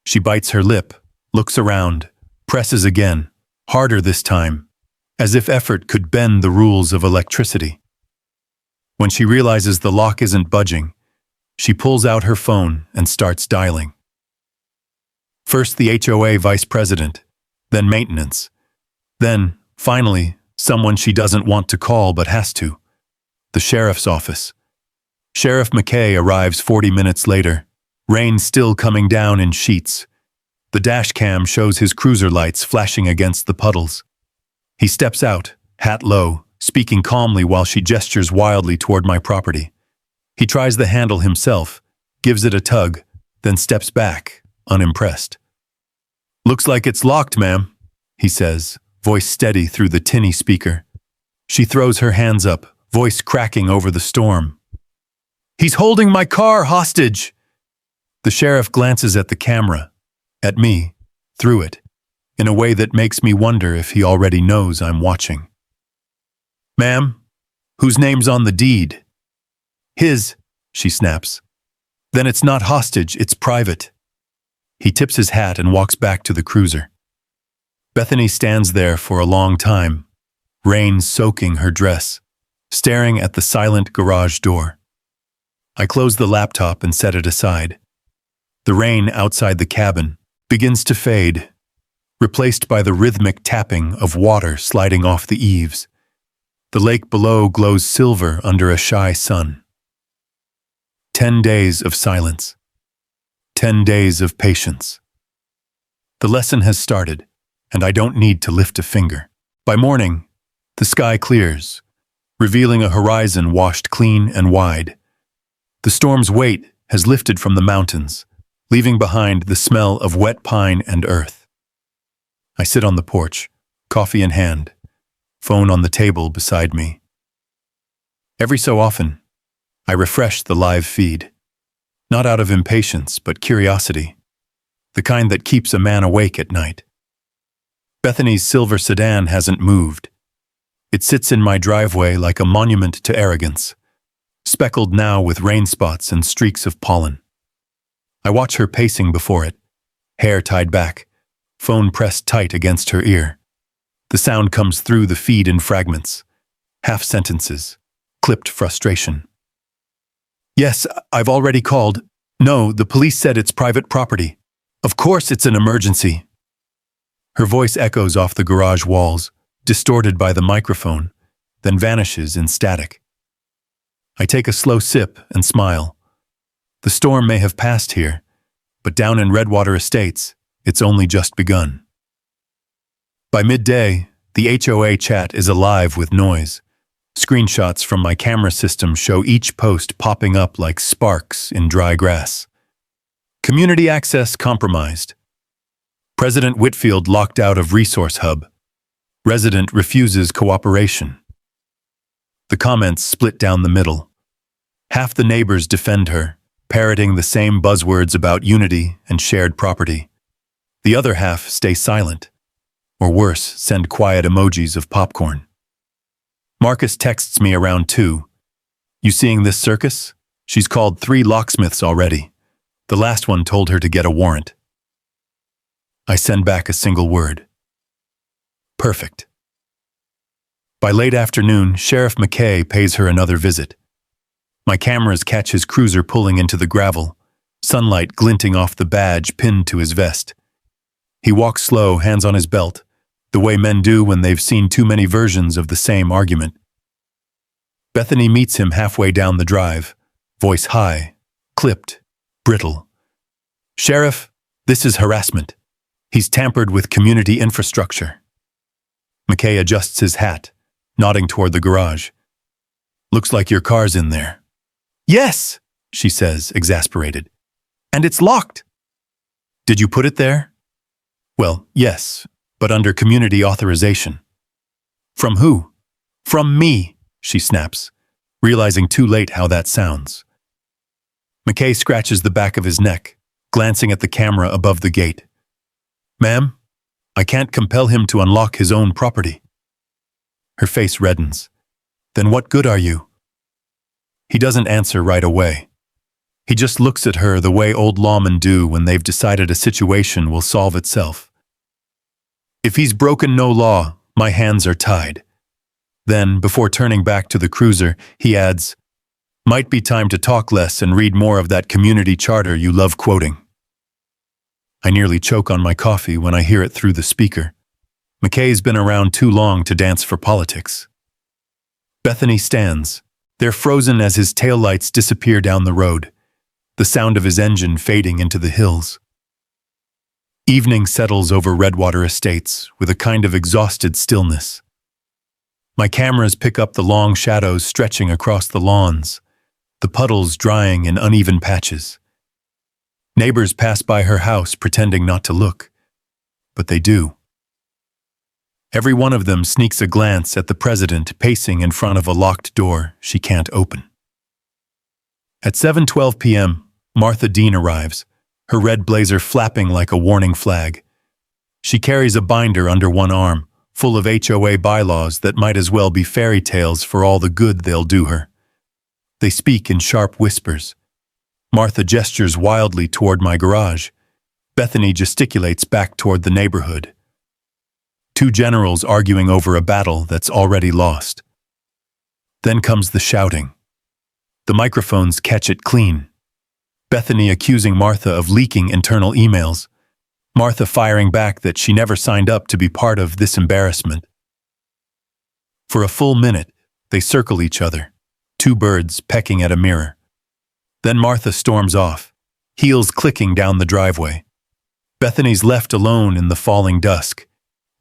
She bites her lip, looks around, presses again, harder this time, as if effort could bend the rules of electricity. When she realizes the lock isn't budging, she pulls out her phone and starts dialing. First the HOA vice president, then maintenance, then, finally, someone she doesn't want to call but has to, the sheriff's office. Sheriff McKay arrives 40 minutes later, rain still coming down in sheets. The dash cam shows his cruiser lights flashing against the puddles. He steps out, hat low, speaking calmly while she gestures wildly toward my property. He tries the handle himself, gives it a tug, then steps back, unimpressed. "Looks like it's locked, ma'am," he says, voice steady through the tinny speaker. She throws her hands up, voice cracking over the storm. "He's holding my car hostage!" The sheriff glances at the camera, at me, through it, in a way that makes me wonder if he already knows I'm watching. "Ma'am, whose name's on the deed?" "His," she snaps. "Then it's not hostage, it's private." He tips his hat and walks back to the cruiser. Bethany stands there for a long time, rain soaking her dress, staring at the silent garage door. I close the laptop and set it aside. The rain outside the cabin begins to fade, replaced by the rhythmic tapping of water sliding off the eaves. The lake below glows silver under a shy sun. 10 days of silence. 10 days of patience. The lesson has started. and I don't need to lift a finger. By morning, the sky clears, revealing a horizon washed clean and wide. The storm's weight has lifted from the mountains, leaving behind the smell of wet pine and earth. I sit on the porch, coffee in hand, phone on the table beside me. Every so often, I refresh the live feed, not out of impatience but curiosity, the kind that keeps a man awake at night. Bethany's silver sedan hasn't moved. It sits in my driveway like a monument to arrogance, speckled now with rain spots and streaks of pollen. I watch her pacing before it, hair tied back, phone pressed tight against her ear. The sound comes through the feed in fragments, half sentences, clipped frustration. Yes, I've already called. No, the police said it's private property. Of course it's an emergency. Her voice echoes off the garage walls, distorted by the microphone, then vanishes in static. I take a slow sip and smile. The storm may have passed here, but down in Redwater Estates, it's only just begun. By midday, the HOA chat is alive with noise. Screenshots from my camera system show each post popping up like sparks in dry grass. Community access compromised. President Whitfield locked out of Resource Hub. Resident refuses cooperation. The comments split down the middle. Half the neighbors defend her, parroting the same buzzwords about unity and shared property. The other half stay silent, or worse, send quiet emojis of popcorn. Marcus texts me around 2. You seeing this circus? She's called 3 locksmiths already. The last one told her to get a warrant. I send back a single word. Perfect. By late afternoon, Sheriff McKay pays her another visit. My cameras catch his cruiser pulling into the gravel, sunlight glinting off the badge pinned to his vest. He walks slow, hands on his belt, the way men do when they've seen too many versions of the same argument. Bethany meets him halfway down the drive, voice high, clipped, brittle. Sheriff, this is harassment. He's tampered with community infrastructure. McKay adjusts his hat, nodding toward the garage. Looks like your car's in there. Yes, she says, exasperated. And it's locked. Did you put it there? Well, yes, but under community authorization. From who? From me, she snaps, realizing too late how that sounds. McKay scratches the back of his neck, glancing at the camera above the gate. Ma'am, I can't compel him to unlock his own property. Her face reddens. Then what good are you? He doesn't answer right away. He just looks at her the way old lawmen do when they've decided a situation will solve itself. If he's broken no law, my hands are tied. Then, before turning back to the cruiser, he adds, might be time to talk less and read more of that community charter you love quoting. I nearly choke on my coffee when I hear it through the speaker. McKay's been around too long to dance for politics. Bethany stands. They're frozen as his taillights disappear down the road, the sound of his engine fading into the hills. Evening settles over Redwater Estates with a kind of exhausted stillness. My cameras pick up the long shadows stretching across the lawns, the puddles drying in uneven patches. Neighbors pass by her house pretending not to look, but they do. Every one of them sneaks a glance at the president pacing in front of a locked door she can't open. At 7:12 p.m., Martha Dean arrives, her red blazer flapping like a warning flag. She carries a binder under one arm, full of HOA bylaws that might as well be fairy tales for all the good they'll do her. They speak in sharp whispers. Martha gestures wildly toward my garage. Bethany gesticulates back toward the neighborhood. 2 generals arguing over a battle that's already lost. Then comes the shouting. The microphones catch it clean. Bethany accusing Martha of leaking internal emails. Martha firing back that she never signed up to be part of this embarrassment. For a full minute, they circle each other, 2 birds pecking at a mirror. Then Martha storms off, heels clicking down the driveway. Bethany's left alone in the falling dusk,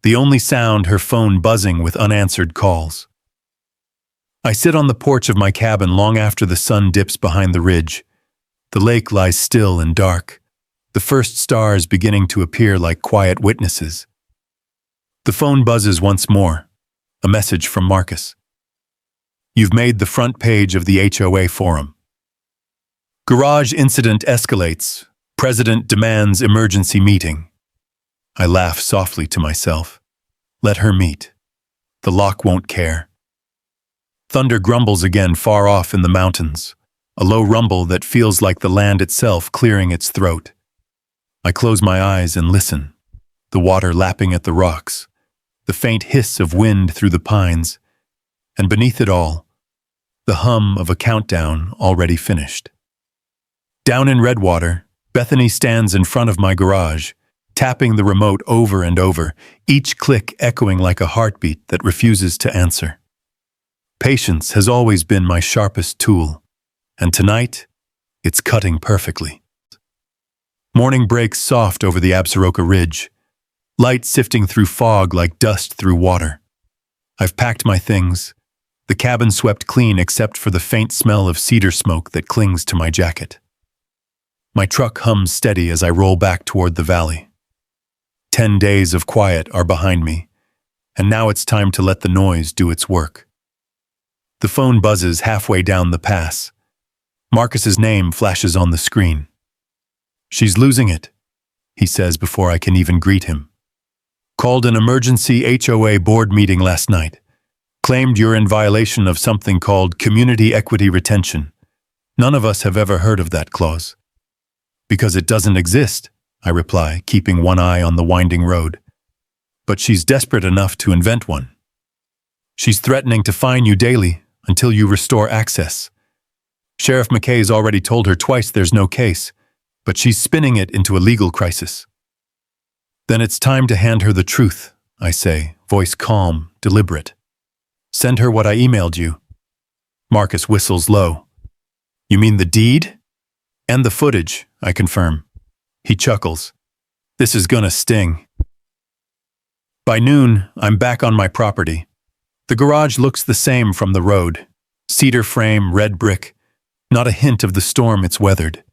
the only sound her phone buzzing with unanswered calls. I sit on the porch of my cabin long after the sun dips behind the ridge. The lake lies still and dark, the first stars beginning to appear like quiet witnesses. The phone buzzes once more, a message from Marcus. You've made the front page of the HOA forum. Garage incident escalates. President demands emergency meeting. I laugh softly to myself. Let her meet. The lock won't care. Thunder grumbles again far off in the mountains, a low rumble that feels like the land itself clearing its throat. I close my eyes and listen, the water lapping at the rocks, the faint hiss of wind through the pines, and beneath it all, the hum of a countdown already finished. Down in Redwater, Bethany stands in front of my garage, tapping the remote over and over, each click echoing like a heartbeat that refuses to answer. Patience has always been my sharpest tool, and tonight, it's cutting perfectly. Morning breaks soft over the Absaroka Ridge, light sifting through fog like dust through water. I've packed my things, the cabin swept clean except for the faint smell of cedar smoke that clings to my jacket. My truck hums steady as I roll back toward the valley. 10 days of quiet are behind me, and now it's time to let the noise do its work. The phone buzzes halfway down the pass. Marcus's name flashes on the screen. She's losing it, he says before I can even greet him. Called an emergency HOA board meeting last night. Claimed you're in violation of something called community equity retention. None of us have ever heard of that clause. Because it doesn't exist, I reply, keeping one eye on the winding road. But she's desperate enough to invent one. She's threatening to fine you daily until you restore access. Sheriff McKay's already told her twice there's no case, but she's spinning it into a legal crisis. Then it's time to hand her the truth, I say, voice calm, deliberate. Send her what I emailed you. Marcus whistles low. You mean the deed? And the footage, I confirm. He chuckles. This is gonna sting. By noon, I'm back on my property. The garage looks the same from the road. Cedar frame, red brick. Not a hint of the storm it's weathered.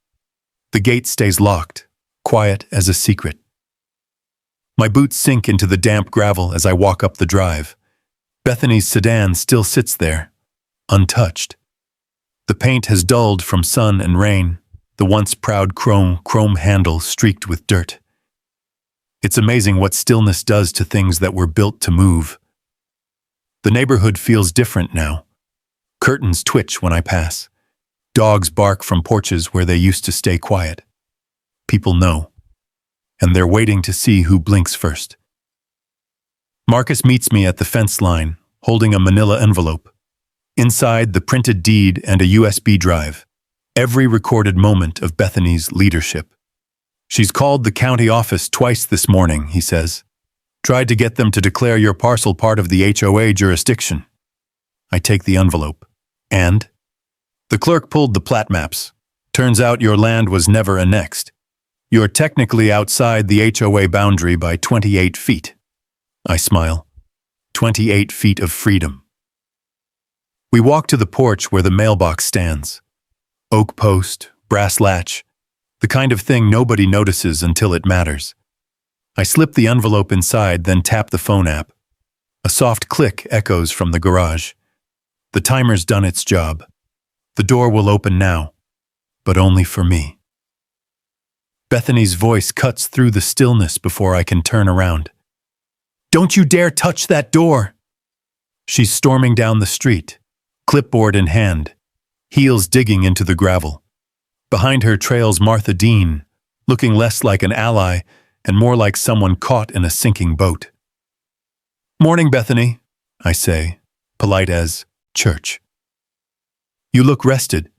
The gate stays locked, quiet as a secret. My boots sink into the damp gravel as I walk up the drive. Bethany's sedan still sits there, untouched. The paint has dulled from sun and rain, the once proud chrome handle streaked with dirt. It's amazing what stillness does to things that were built to move. The neighborhood feels different now. Curtains twitch when I pass. Dogs bark from porches where they used to stay quiet. People know, and they're waiting to see who blinks first. Marcus meets me at the fence line, holding a manila envelope. Inside, the printed deed and a USB drive. Every recorded moment of Bethany's leadership. She's called the county office twice this morning, he says. Tried to get them to declare your parcel part of the HOA jurisdiction. I take the envelope. And? The clerk pulled the plat maps. Turns out your land was never annexed. You're technically outside the HOA boundary by 28 feet. I smile. 28 feet of freedom. We walk to the porch where the mailbox stands. Oak post, brass latch, the kind of thing nobody notices until it matters. I slip the envelope inside, then tap the phone app. A soft click echoes from the garage. The timer's done its job. The door will open now, but only for me. Bethany's voice cuts through the stillness before I can turn around. Don't you dare touch that door! She's storming down the street, clipboard in hand, heels digging into the gravel. Behind her trails Martha Dean, looking less like an ally and more like someone caught in a sinking boat. Morning, Bethany, I say, polite as church. You look rested.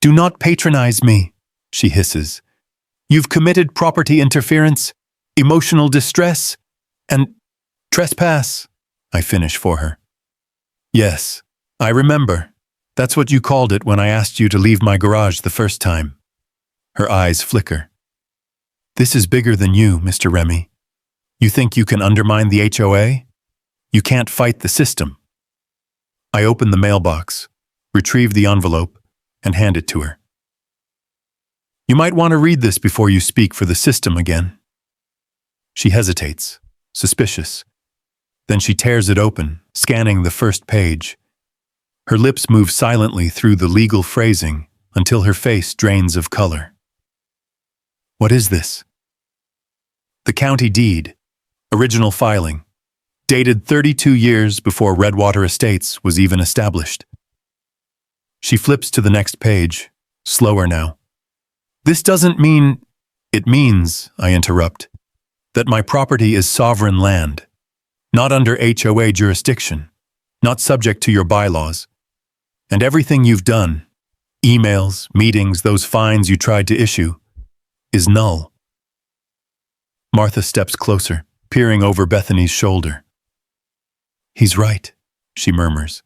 Do not patronize me, she hisses. You've committed property interference, emotional distress, and trespass, I finish for her. Yes, I remember. That's what you called it when I asked you to leave my garage the first time. Her eyes flicker. This is bigger than you, Mr. Remy. You think you can undermine the HOA? You can't fight the system. I open the mailbox, retrieve the envelope, and hand it to her. You might want to read this before you speak for the system again. She hesitates, suspicious. Then she tears it open, scanning the first page. Her lips move silently through the legal phrasing until her face drains of color. What is this? The county deed, original filing, dated 32 years before Redwater Estates was even established. She flips to the next page, slower now. This doesn't mean... It means, I interrupt, that my property is sovereign land, not under HOA jurisdiction, not subject to your bylaws. And everything you've done, emails, meetings, those fines you tried to issue, is null. Martha steps closer, peering over Bethany's shoulder. He's right, she murmurs.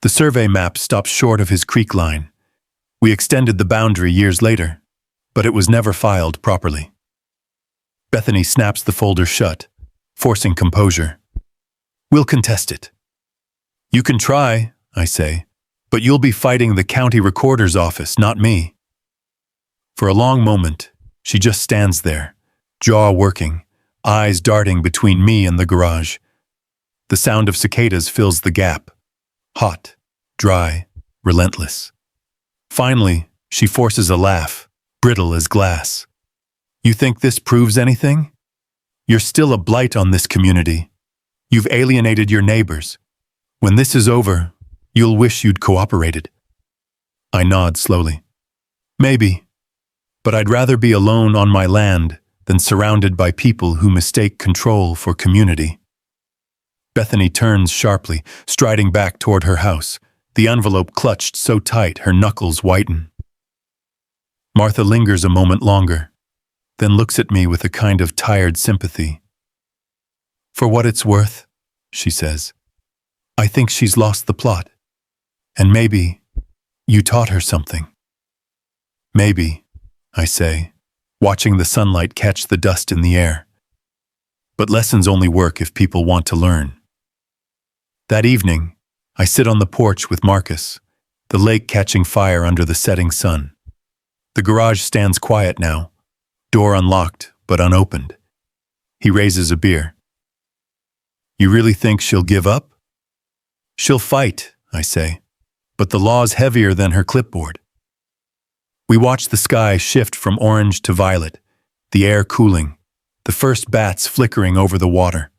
The survey map stops short of his creek line. We extended the boundary years later, but it was never filed properly. Bethany snaps the folder shut, forcing composure. We'll contest it. You can try, I say, but you'll be fighting the county recorder's office, not me. For a long moment, she just stands there, jaw working, eyes darting between me and the garage. The sound of cicadas fills the gap, hot, dry, relentless. Finally, she forces a laugh, brittle as glass. You think this proves anything? You're still a blight on this community. You've alienated your neighbors. When this is over, you'll wish you'd cooperated. I nod slowly. Maybe, but I'd rather be alone on my land than surrounded by people who mistake control for community. Bethany turns sharply, striding back toward her house, the envelope clutched so tight her knuckles whiten. Martha lingers a moment longer, then looks at me with a kind of tired sympathy. For what it's worth, she says, I think she's lost the plot. And maybe you taught her something. Maybe, I say, watching the sunlight catch the dust in the air. But lessons only work if people want to learn. That evening, I sit on the porch with Marcus, the lake catching fire under the setting sun. The garage stands quiet now, door unlocked but unopened. He raises a beer. You really think she'll give up? She'll fight, I say, but the law's heavier than her clipboard. We watch the sky shift from orange to violet, the air cooling, the first bats flickering over the water.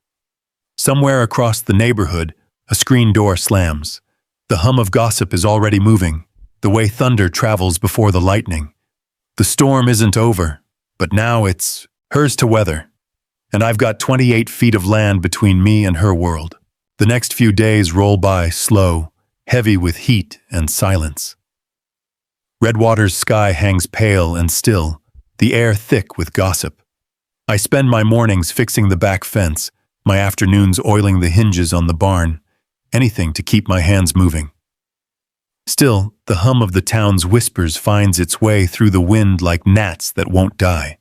Somewhere across the neighborhood, a screen door slams. The hum of gossip is already moving, the way thunder travels before the lightning. The storm isn't over, but now it's hers to weather. And I've got 28 feet of land between me and her world. The next few days roll by slow, heavy with heat and silence. Redwater's sky hangs pale and still, the air thick with gossip. I spend my mornings fixing the back fence, my afternoons oiling the hinges on the barn, anything to keep my hands moving. Still, the hum of the town's whispers finds its way through the wind like gnats that won't die.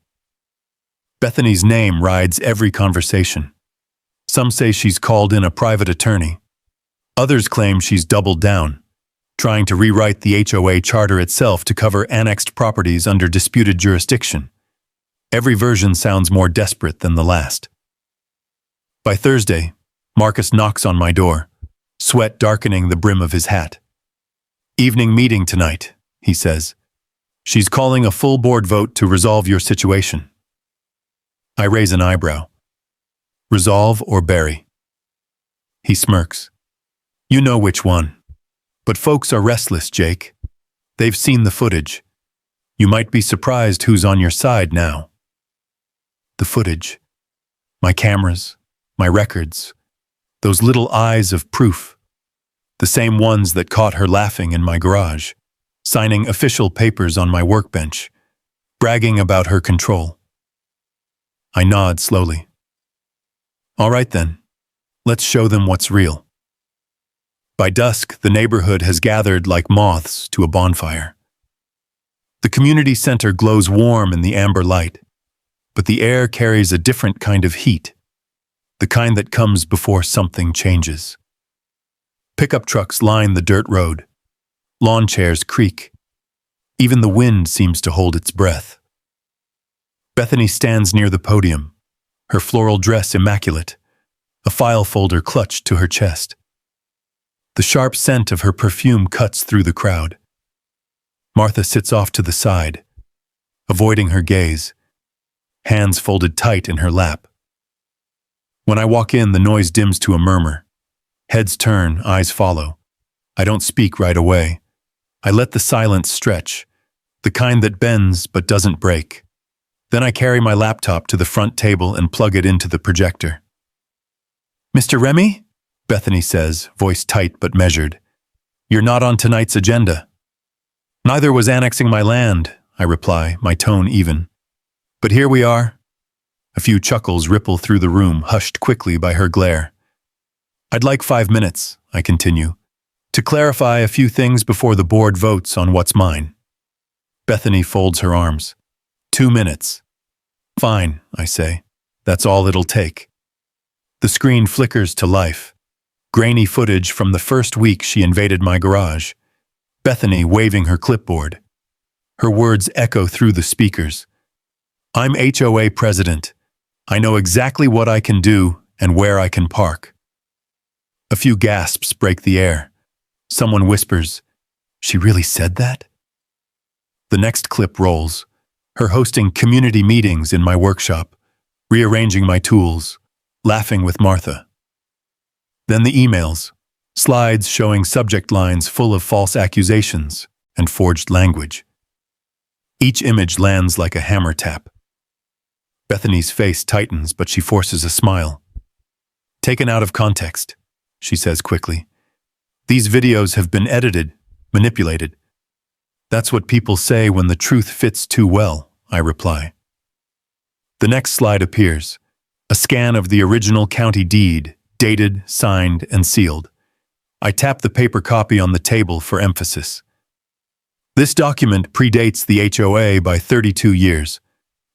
Bethany's name rides every conversation. Some say she's called in a private attorney. Others claim she's doubled down, trying to rewrite the HOA charter itself to cover annexed properties under disputed jurisdiction. Every version sounds more desperate than the last. By Thursday, Marcus knocks on my door, sweat darkening the brim of his hat. Evening meeting tonight, he says. She's calling a full board vote to resolve your situation. I raise an eyebrow. Resolve or bury? He smirks. You know which one. But folks are restless, Jake. They've seen the footage. You might be surprised who's on your side now. The footage. My cameras, my records, those little eyes of proof. The same ones that caught her laughing in my garage, signing official papers on my workbench, bragging about her control. I nod slowly. All right then, let's show them what's real. By dusk, the neighborhood has gathered like moths to a bonfire. The community center glows warm in the amber light, but the air carries a different kind of heat, the kind that comes before something changes. Pickup trucks line the dirt road. Lawn chairs creak. Even the wind seems to hold its breath. Bethany stands near the podium, her floral dress immaculate, a file folder clutched to her chest. The sharp scent of her perfume cuts through the crowd. Martha sits off to the side, avoiding her gaze, hands folded tight in her lap. When I walk in, the noise dims to a murmur. Heads turn, eyes follow. I don't speak right away. I let the silence stretch, the kind that bends but doesn't break. Then I carry my laptop to the front table and plug it into the projector. "Mr. Remy?" Bethany says, voice tight but measured. "You're not on tonight's agenda." "Neither was annexing my land," I reply, my tone even. "But here we are." A few chuckles ripple through the room, hushed quickly by her glare. "I'd like 5 minutes," I continue, "to clarify a few things before the board votes on what's mine." Bethany folds her arms. 2 minutes. "Fine," I say. "That's all it'll take." The screen flickers to life. Grainy footage from the first week she invaded my garage. Bethany waving her clipboard. Her words echo through the speakers. "I'm HOA president. I know exactly what I can do and where I can park." A few gasps break the air. Someone whispers, "She really said that?" The next clip rolls, her hosting community meetings in my workshop, rearranging my tools, laughing with Martha. Then the emails, slides showing subject lines full of false accusations and forged language. Each image lands like a hammer tap. Bethany's face tightens, but she forces a smile. "Taken out of context," she says quickly. "These videos have been edited, manipulated." "That's what people say when the truth fits too well," I reply. The next slide appears, a scan of the original county deed, dated, signed, and sealed. I tap the paper copy on the table for emphasis. "This document predates the HOA by 32 years.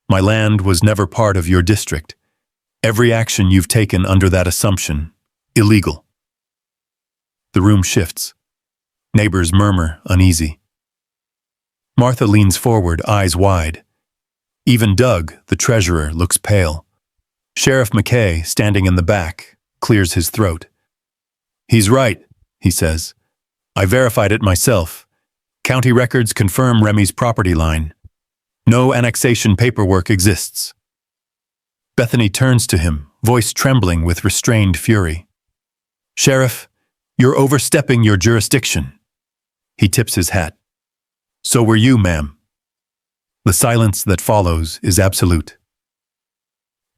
My land was never part of your district. Every action you've taken under that assumption, illegal." The room shifts. Neighbors murmur, uneasy. Martha leans forward, eyes wide. Even Doug, the treasurer, looks pale. Sheriff McKay, standing in the back, clears his throat. "He's right," he says. "I verified it myself. County records confirm Remy's property line. No annexation paperwork exists." Bethany turns to him, voice trembling with restrained fury. "Sheriff, you're overstepping your jurisdiction." He tips his hat. "So were you, ma'am." The silence that follows is absolute.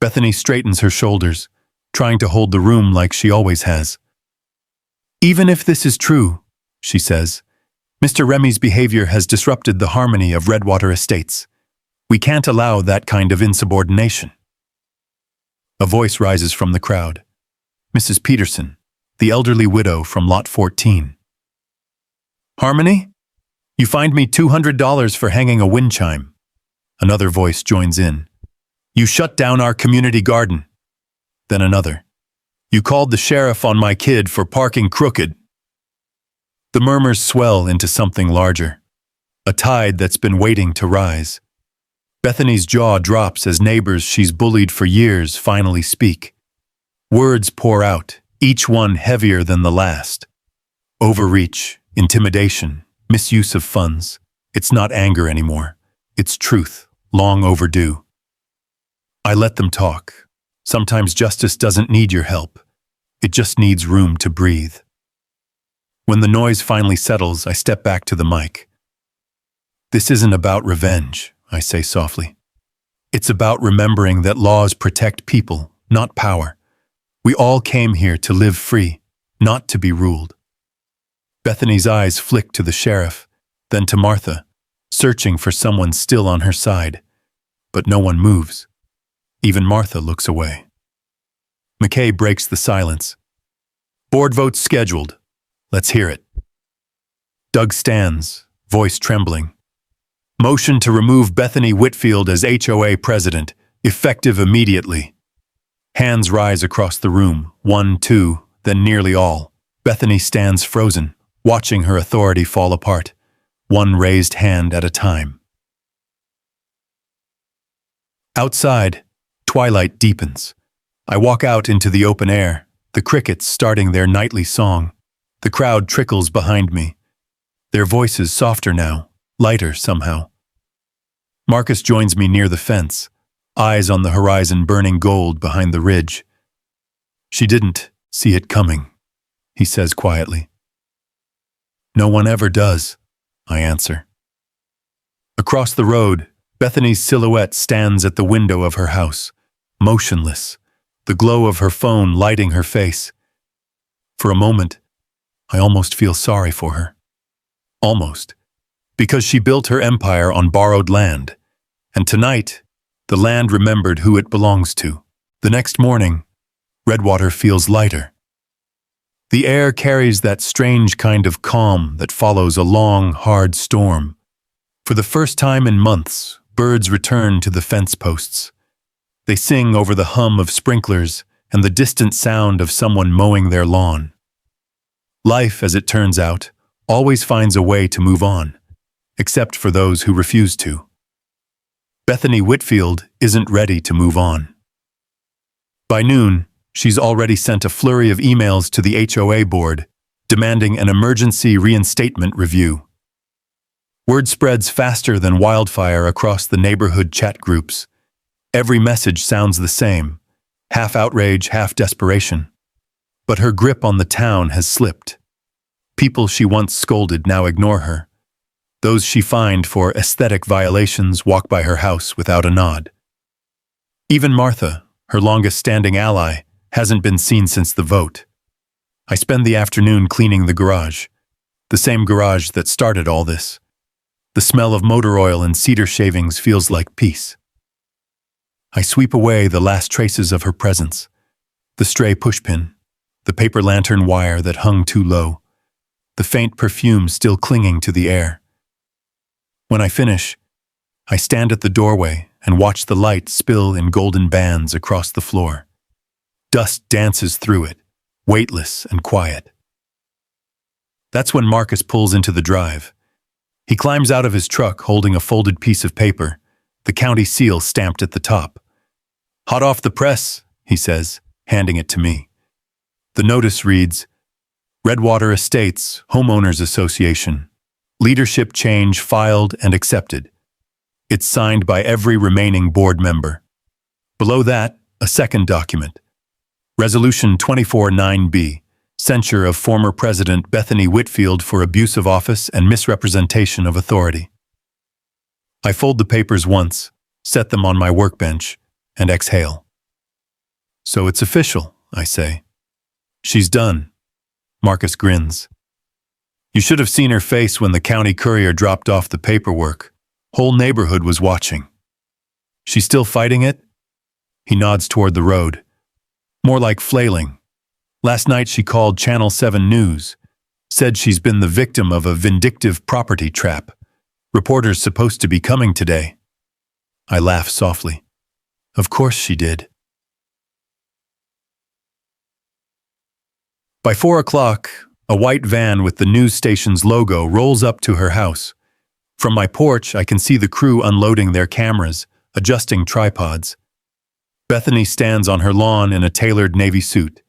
Bethany straightens her shoulders, trying to hold the room like she always has. "Even if this is true," she says, "Mr. Remy's behavior has disrupted the harmony of Redwater Estates. We can't allow that kind of insubordination." A voice rises from the crowd. Mrs. Peterson, the elderly widow from Lot 14. "Harmony? You fined me $200 for hanging a wind chime." Another voice joins in. "You shut down our community garden." Then another. "You called the sheriff on my kid for parking crooked." The murmurs swell into something larger, a tide that's been waiting to rise. Bethany's jaw drops as neighbors she's bullied for years finally speak. Words pour out, each one heavier than the last. Overreach, intimidation, misuse of funds. It's not anger anymore. It's truth, long overdue. I let them talk. Sometimes justice doesn't need your help. It just needs room to breathe. When the noise finally settles, I step back to the mic. "This isn't about revenge," I say softly. "It's about remembering that laws protect people, not power. We all came here to live free, not to be ruled." Bethany's eyes flick to the sheriff, then to Martha, searching for someone still on her side. But no one moves. Even Martha looks away. McKay breaks the silence. "Board vote's scheduled. Let's hear it." Doug stands, voice trembling. "Motion to remove Bethany Whitfield as HOA president, Effective immediately. Hands rise across the room, one, two, then nearly all. Bethany stands frozen, watching her authority fall apart, one raised hand at a time. Outside, twilight deepens. I walk out into the open air, the crickets starting their nightly song. The crowd trickles behind me, their voices softer now, lighter somehow. Marcus joins me near the fence, eyes on the horizon burning gold behind the ridge. "She didn't see it coming," he says quietly. "No one ever does," I answer. Across the road, Bethany's silhouette stands at the window of her house, motionless, the glow of her phone lighting her face. For a moment, I almost feel sorry for her. Almost. Because she built her empire on borrowed land, and tonight, the land remembered who it belongs to. The next morning, Redwater feels lighter. The air carries that strange kind of calm that follows a long, hard storm. For the first time in months, birds return to the fence posts. They sing over the hum of sprinklers and the distant sound of someone mowing their lawn. Life, as it turns out, always finds a way to move on, except for those who refuse to. Bethany Whitfield isn't ready to move on. By noon, she's already sent a flurry of emails to the HOA board, demanding an emergency reinstatement review. Word spreads faster than wildfire across the neighborhood chat groups. Every message sounds the same, half outrage, half desperation. But her grip on the town has slipped. People she once scolded now ignore her. Those she fined for aesthetic violations walk by her house without a nod. Even Martha, her longest-standing ally, hasn't been seen since the vote. I spend the afternoon cleaning the garage, the same garage that started all this. The smell of motor oil and cedar shavings feels like peace. I sweep away the last traces of her presence, the stray pushpin, the paper lantern wire that hung too low, the faint perfume still clinging to the air. When I finish, I stand at the doorway and watch the light spill in golden bands across the floor. Dust dances through it, weightless and quiet. That's when Marcus pulls into the drive. He climbs out of his truck holding a folded piece of paper, the county seal stamped at the top. "Hot off the press," he says, handing it to me. The notice reads, "Redwater Estates Homeowners Association. Leadership change filed and accepted." It's signed by every remaining board member. Below that, a second document. Resolution 24-9B, censure of former President Bethany Whitfield for abuse of office and misrepresentation of authority. I fold the papers once, set them on my workbench, and exhale. "So it's official," I say. "She's done." Marcus grins. "You should have seen her face when the county courier dropped off the paperwork. Whole neighborhood was watching." "She's still fighting it?" He nods toward the road. "More like flailing. Last night she called Channel 7 News, said she's been the victim of a vindictive property trap. Reporters supposed to be coming today." I laugh softly. Of course she did. By 4 o'clock, a white van with the news station's logo rolls up to her house. From my porch, I can see the crew unloading their cameras, adjusting tripods. Bethany stands on her lawn in a tailored navy suit,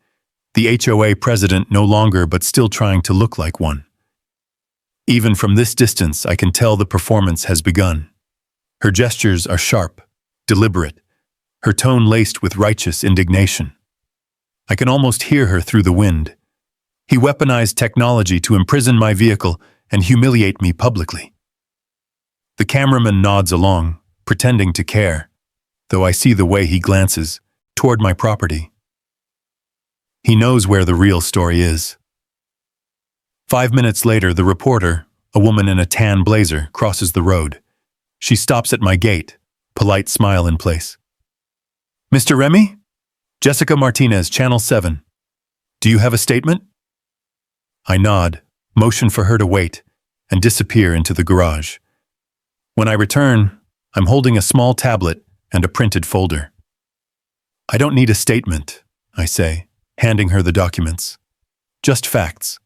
the HOA president no longer but still trying to look like one. Even from this distance, I can tell the performance has begun. Her gestures are sharp, deliberate, her tone laced with righteous indignation. I can almost hear her through the wind. He weaponized technology to imprison my vehicle and humiliate me publicly. The cameraman nods along, pretending to care, though I see the way he glances toward my property. He knows where the real story is. 5 minutes later, the reporter, a woman in a tan blazer, crosses the road. She stops at my gate, polite smile in place. "Mr. Remy? Jessica Martinez, Channel 7. Do you have a statement?" I nod, motion for her to wait, and disappear into the garage. When I return, I'm holding a small tablet and a printed folder. I don't need a statement, I say, handing her the documents. Just facts.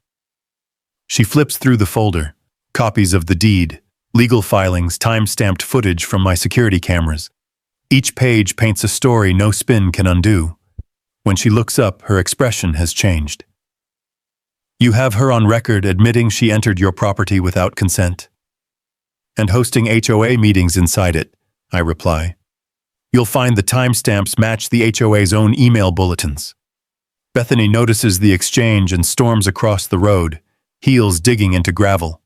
She flips through the folder, copies of the deed, legal filings, time-stamped footage from my security cameras. Each page paints a story no spin can undo. When she looks up, her expression has changed. You have her on record admitting she entered your property without consent. And hosting HOA meetings inside it, I reply. You'll find the timestamps match the HOA's own email bulletins. Bethany notices the exchange and storms across the road, heels digging into gravel.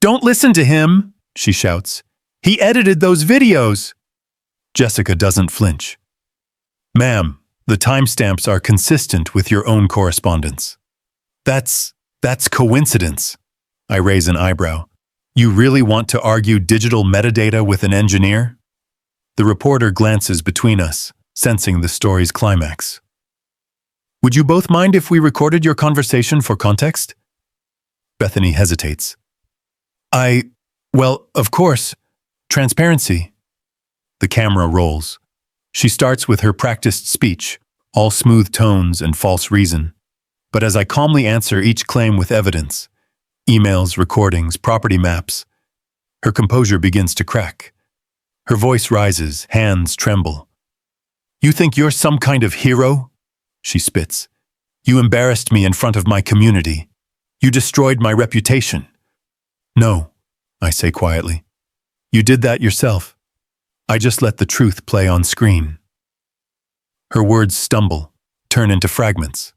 Don't listen to him, she shouts. He edited those videos. Jessica doesn't flinch. Ma'am, the timestamps are consistent with your own correspondence. That's coincidence. I raise an eyebrow. You really want to argue digital metadata with an engineer? The reporter glances between us, sensing the story's climax. Would you both mind if we recorded your conversation for context? Bethany hesitates. Well, of course. Transparency. The camera rolls. She starts with her practiced speech, all smooth tones and false reason. But as I calmly answer each claim with evidence, emails, recordings, property maps, her composure begins to crack. Her voice rises, hands tremble. You think you're some kind of hero? She spits. You embarrassed me in front of my community. You destroyed my reputation. No, I say quietly. You did that yourself. I just let the truth play on screen. Her words stumble, turn into fragments.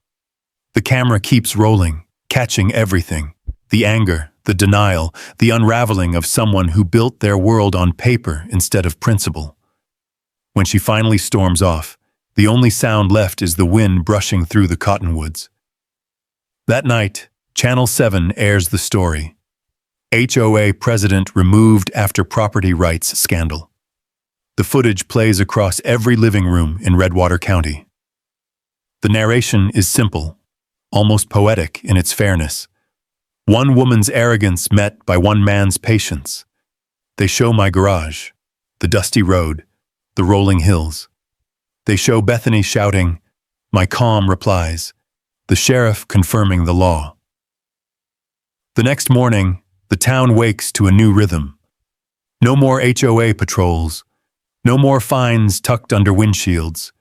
The camera keeps rolling, catching everything. The anger, the denial, the unraveling of someone who built their world on paper instead of principle. When she finally storms off, the only sound left is the wind brushing through the cottonwoods. That night, Channel 7 airs the story. HOA president removed after property rights scandal. The footage plays across every living room in Redwater County. The narration is simple, almost poetic in its fairness. One woman's arrogance met by one man's patience. They show my garage, the dusty road, the rolling hills. They show Bethany shouting, my calm replies, the sheriff confirming the law. The next morning, the town wakes to a new rhythm. No more HOA patrols. No more fines tucked under windshields.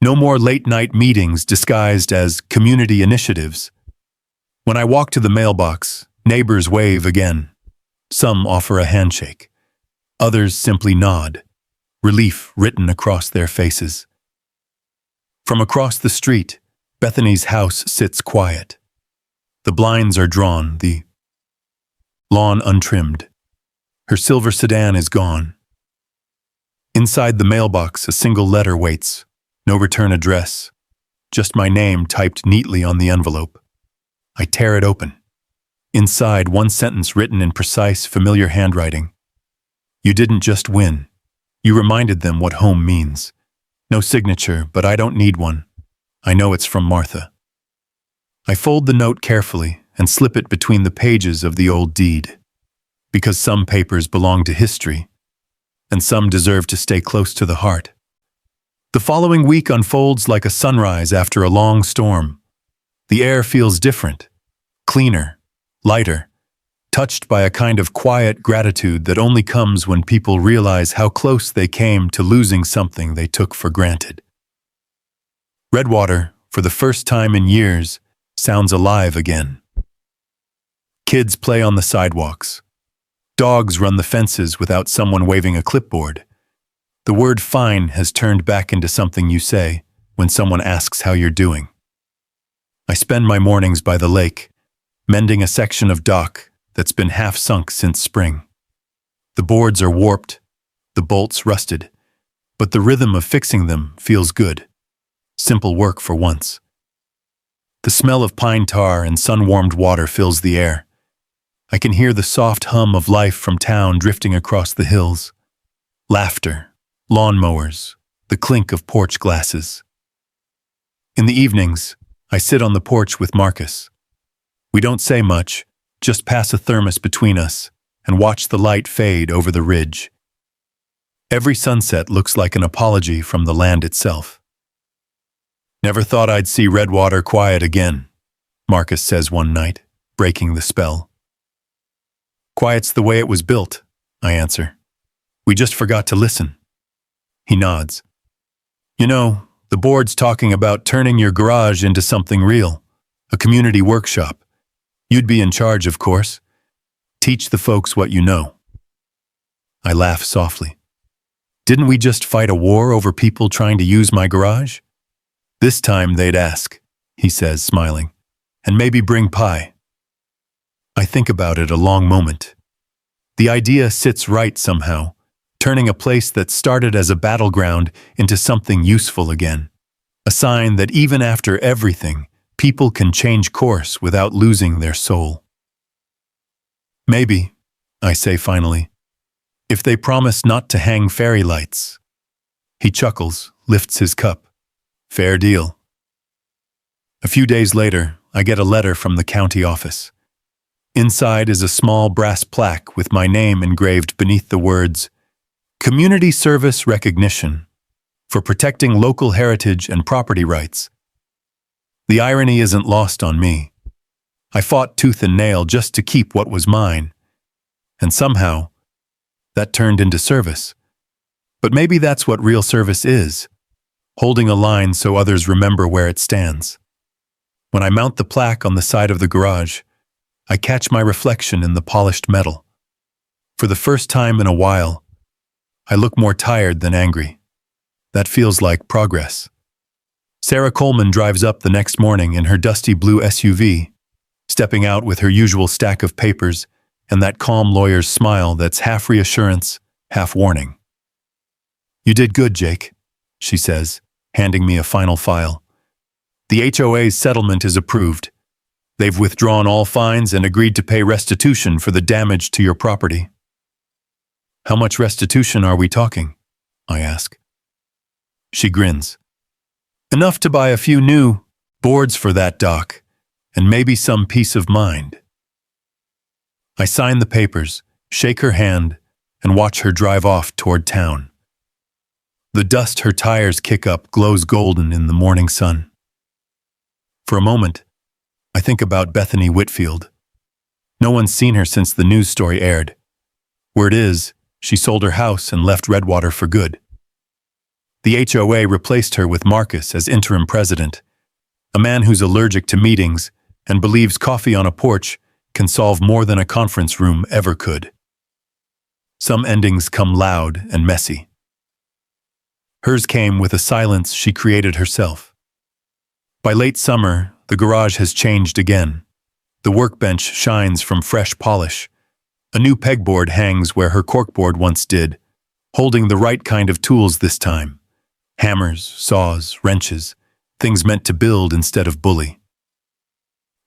No more late-night meetings disguised as community initiatives. When I walk to the mailbox, neighbors wave again. Some offer a handshake. Others simply nod, relief written across their faces. From across the street, Bethany's house sits quiet. The blinds are drawn, the lawn untrimmed. Her silver sedan is gone. Inside the mailbox, a single letter waits. No return address. Just my name typed neatly on the envelope. I tear it open. Inside, one sentence written in precise, familiar handwriting. You didn't just win. You reminded them what home means. No signature, but I don't need one. I know it's from Martha. I fold the note carefully and slip it between the pages of the old deed. Because some papers belong to history, and some deserve to stay close to the heart. The following week unfolds like a sunrise after a long storm. The air feels different, cleaner, lighter, touched by a kind of quiet gratitude that only comes when people realize how close they came to losing something they took for granted. Redwater, for the first time in years, sounds alive again. Kids play on the sidewalks. Dogs run the fences without someone waving a clipboard. The word fine has turned back into something you say when someone asks how you're doing. I spend my mornings by the lake, mending a section of dock that's been half sunk since spring. The boards are warped, the bolts rusted, but the rhythm of fixing them feels good. Simple work for once. The smell of pine tar and sun-warmed water fills the air. I can hear the soft hum of life from town drifting across the hills. Laughter, lawnmowers, the clink of porch glasses. In the evenings, I sit on the porch with Marcus. We don't say much, just pass a thermos between us and watch the light fade over the ridge. Every sunset looks like an apology from the land itself. "Never thought I'd see Redwater quiet again," Marcus says one night, breaking the spell. "Quiet's the way it was built," I answer. "We just forgot to listen." He nods. "You know, the board's talking about turning your garage into something real, a community workshop. You'd be in charge, of course. Teach the folks what you know." I laugh softly. "Didn't we just fight a war over people trying to use my garage?" "This time they'd ask," he says, smiling, "and maybe bring pie." I think about it a long moment. The idea sits right somehow, turning a place that started as a battleground into something useful again. A sign that even after everything, people can change course without losing their soul. "Maybe," I say finally, "if they promise not to hang fairy lights." He chuckles, lifts his cup. "Fair deal." A few days later, I get a letter from the county office. Inside is a small brass plaque with my name engraved beneath the words, "Community Service Recognition for protecting local heritage and property rights." The irony isn't lost on me. I fought tooth and nail just to keep what was mine. And somehow, that turned into service. But maybe that's what real service is, holding a line so others remember where it stands. When I mount the plaque on the side of the garage, I catch my reflection in the polished metal. For the first time in a while, I look more tired than angry. That feels like progress. Sarah Coleman drives up the next morning in her dusty blue SUV, stepping out with her usual stack of papers and that calm lawyer's smile that's half reassurance, half warning. "You did good, Jake," she says, handing me a final file. "The HOA's settlement is approved. They've withdrawn all fines and agreed to pay restitution for the damage to your property." "How much restitution are we talking?" I ask. She grins. "Enough to buy a few new boards for that dock, and maybe some peace of mind." I sign the papers, shake her hand, and watch her drive off toward town. The dust her tires kick up glows golden in the morning sun. For a moment, I think about Bethany Whitfield. No one's seen her since the news story aired. Word is, she sold her house and left Redwater for good. The HOA replaced her with Marcus as interim president, a man who's allergic to meetings and believes coffee on a porch can solve more than a conference room ever could. Some endings come loud and messy. Hers came with a silence she created herself. By late summer, the garage has changed again. The workbench shines from fresh polish. A new pegboard hangs where her corkboard once did, holding the right kind of tools this time. Hammers, saws, wrenches, things meant to build instead of bully.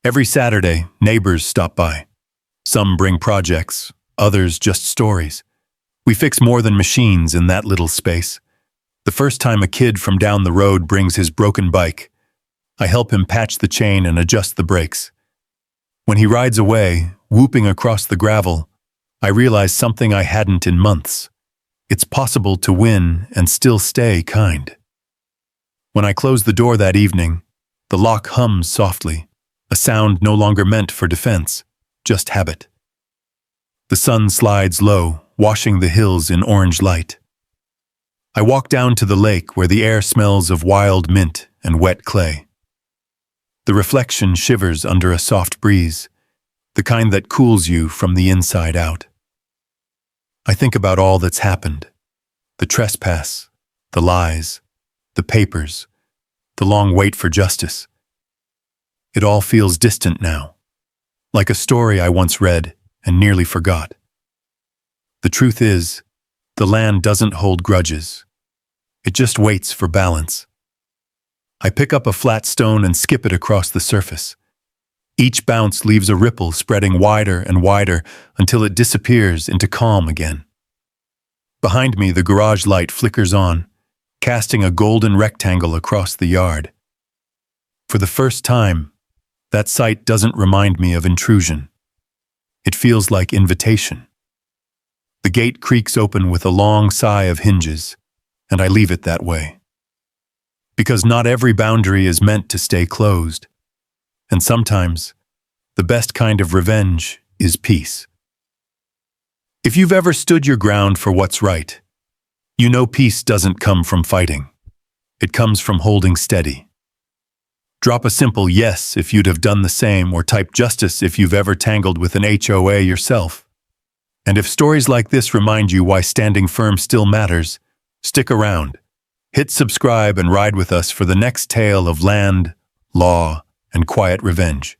Every Saturday, neighbors stop by. Some bring projects, others just stories. We fix more than machines in that little space. The first time a kid from down the road brings his broken bike, I help him patch the chain and adjust the brakes. When he rides away, whooping across the gravel, I realize something I hadn't in months. It's possible to win and still stay kind. When I close the door that evening, the lock hums softly, a sound no longer meant for defense, just habit. The sun slides low, washing the hills in orange light. I walk down to the lake where the air smells of wild mint and wet clay. The reflection shivers under a soft breeze, the kind that cools you from the inside out. I think about all that's happened, the trespass, the lies, the papers, the long wait for justice. It all feels distant now, like a story I once read and nearly forgot. The truth is, the land doesn't hold grudges. It just waits for balance. I pick up a flat stone and skip it across the surface. Each bounce leaves a ripple spreading wider and wider until it disappears into calm again. Behind me, the garage light flickers on, casting a golden rectangle across the yard. For the first time, that sight doesn't remind me of intrusion. It feels like invitation. The gate creaks open with a long sigh of hinges, and I leave it that way. Because not every boundary is meant to stay closed. And sometimes, the best kind of revenge is peace. If you've ever stood your ground for what's right, you know peace doesn't come from fighting. It comes from holding steady. Drop a simple yes if you'd have done the same, or type justice if you've ever tangled with an HOA yourself. And if stories like this remind you why standing firm still matters, stick around. Hit subscribe and ride with us for the next tale of land, law, and quiet revenge.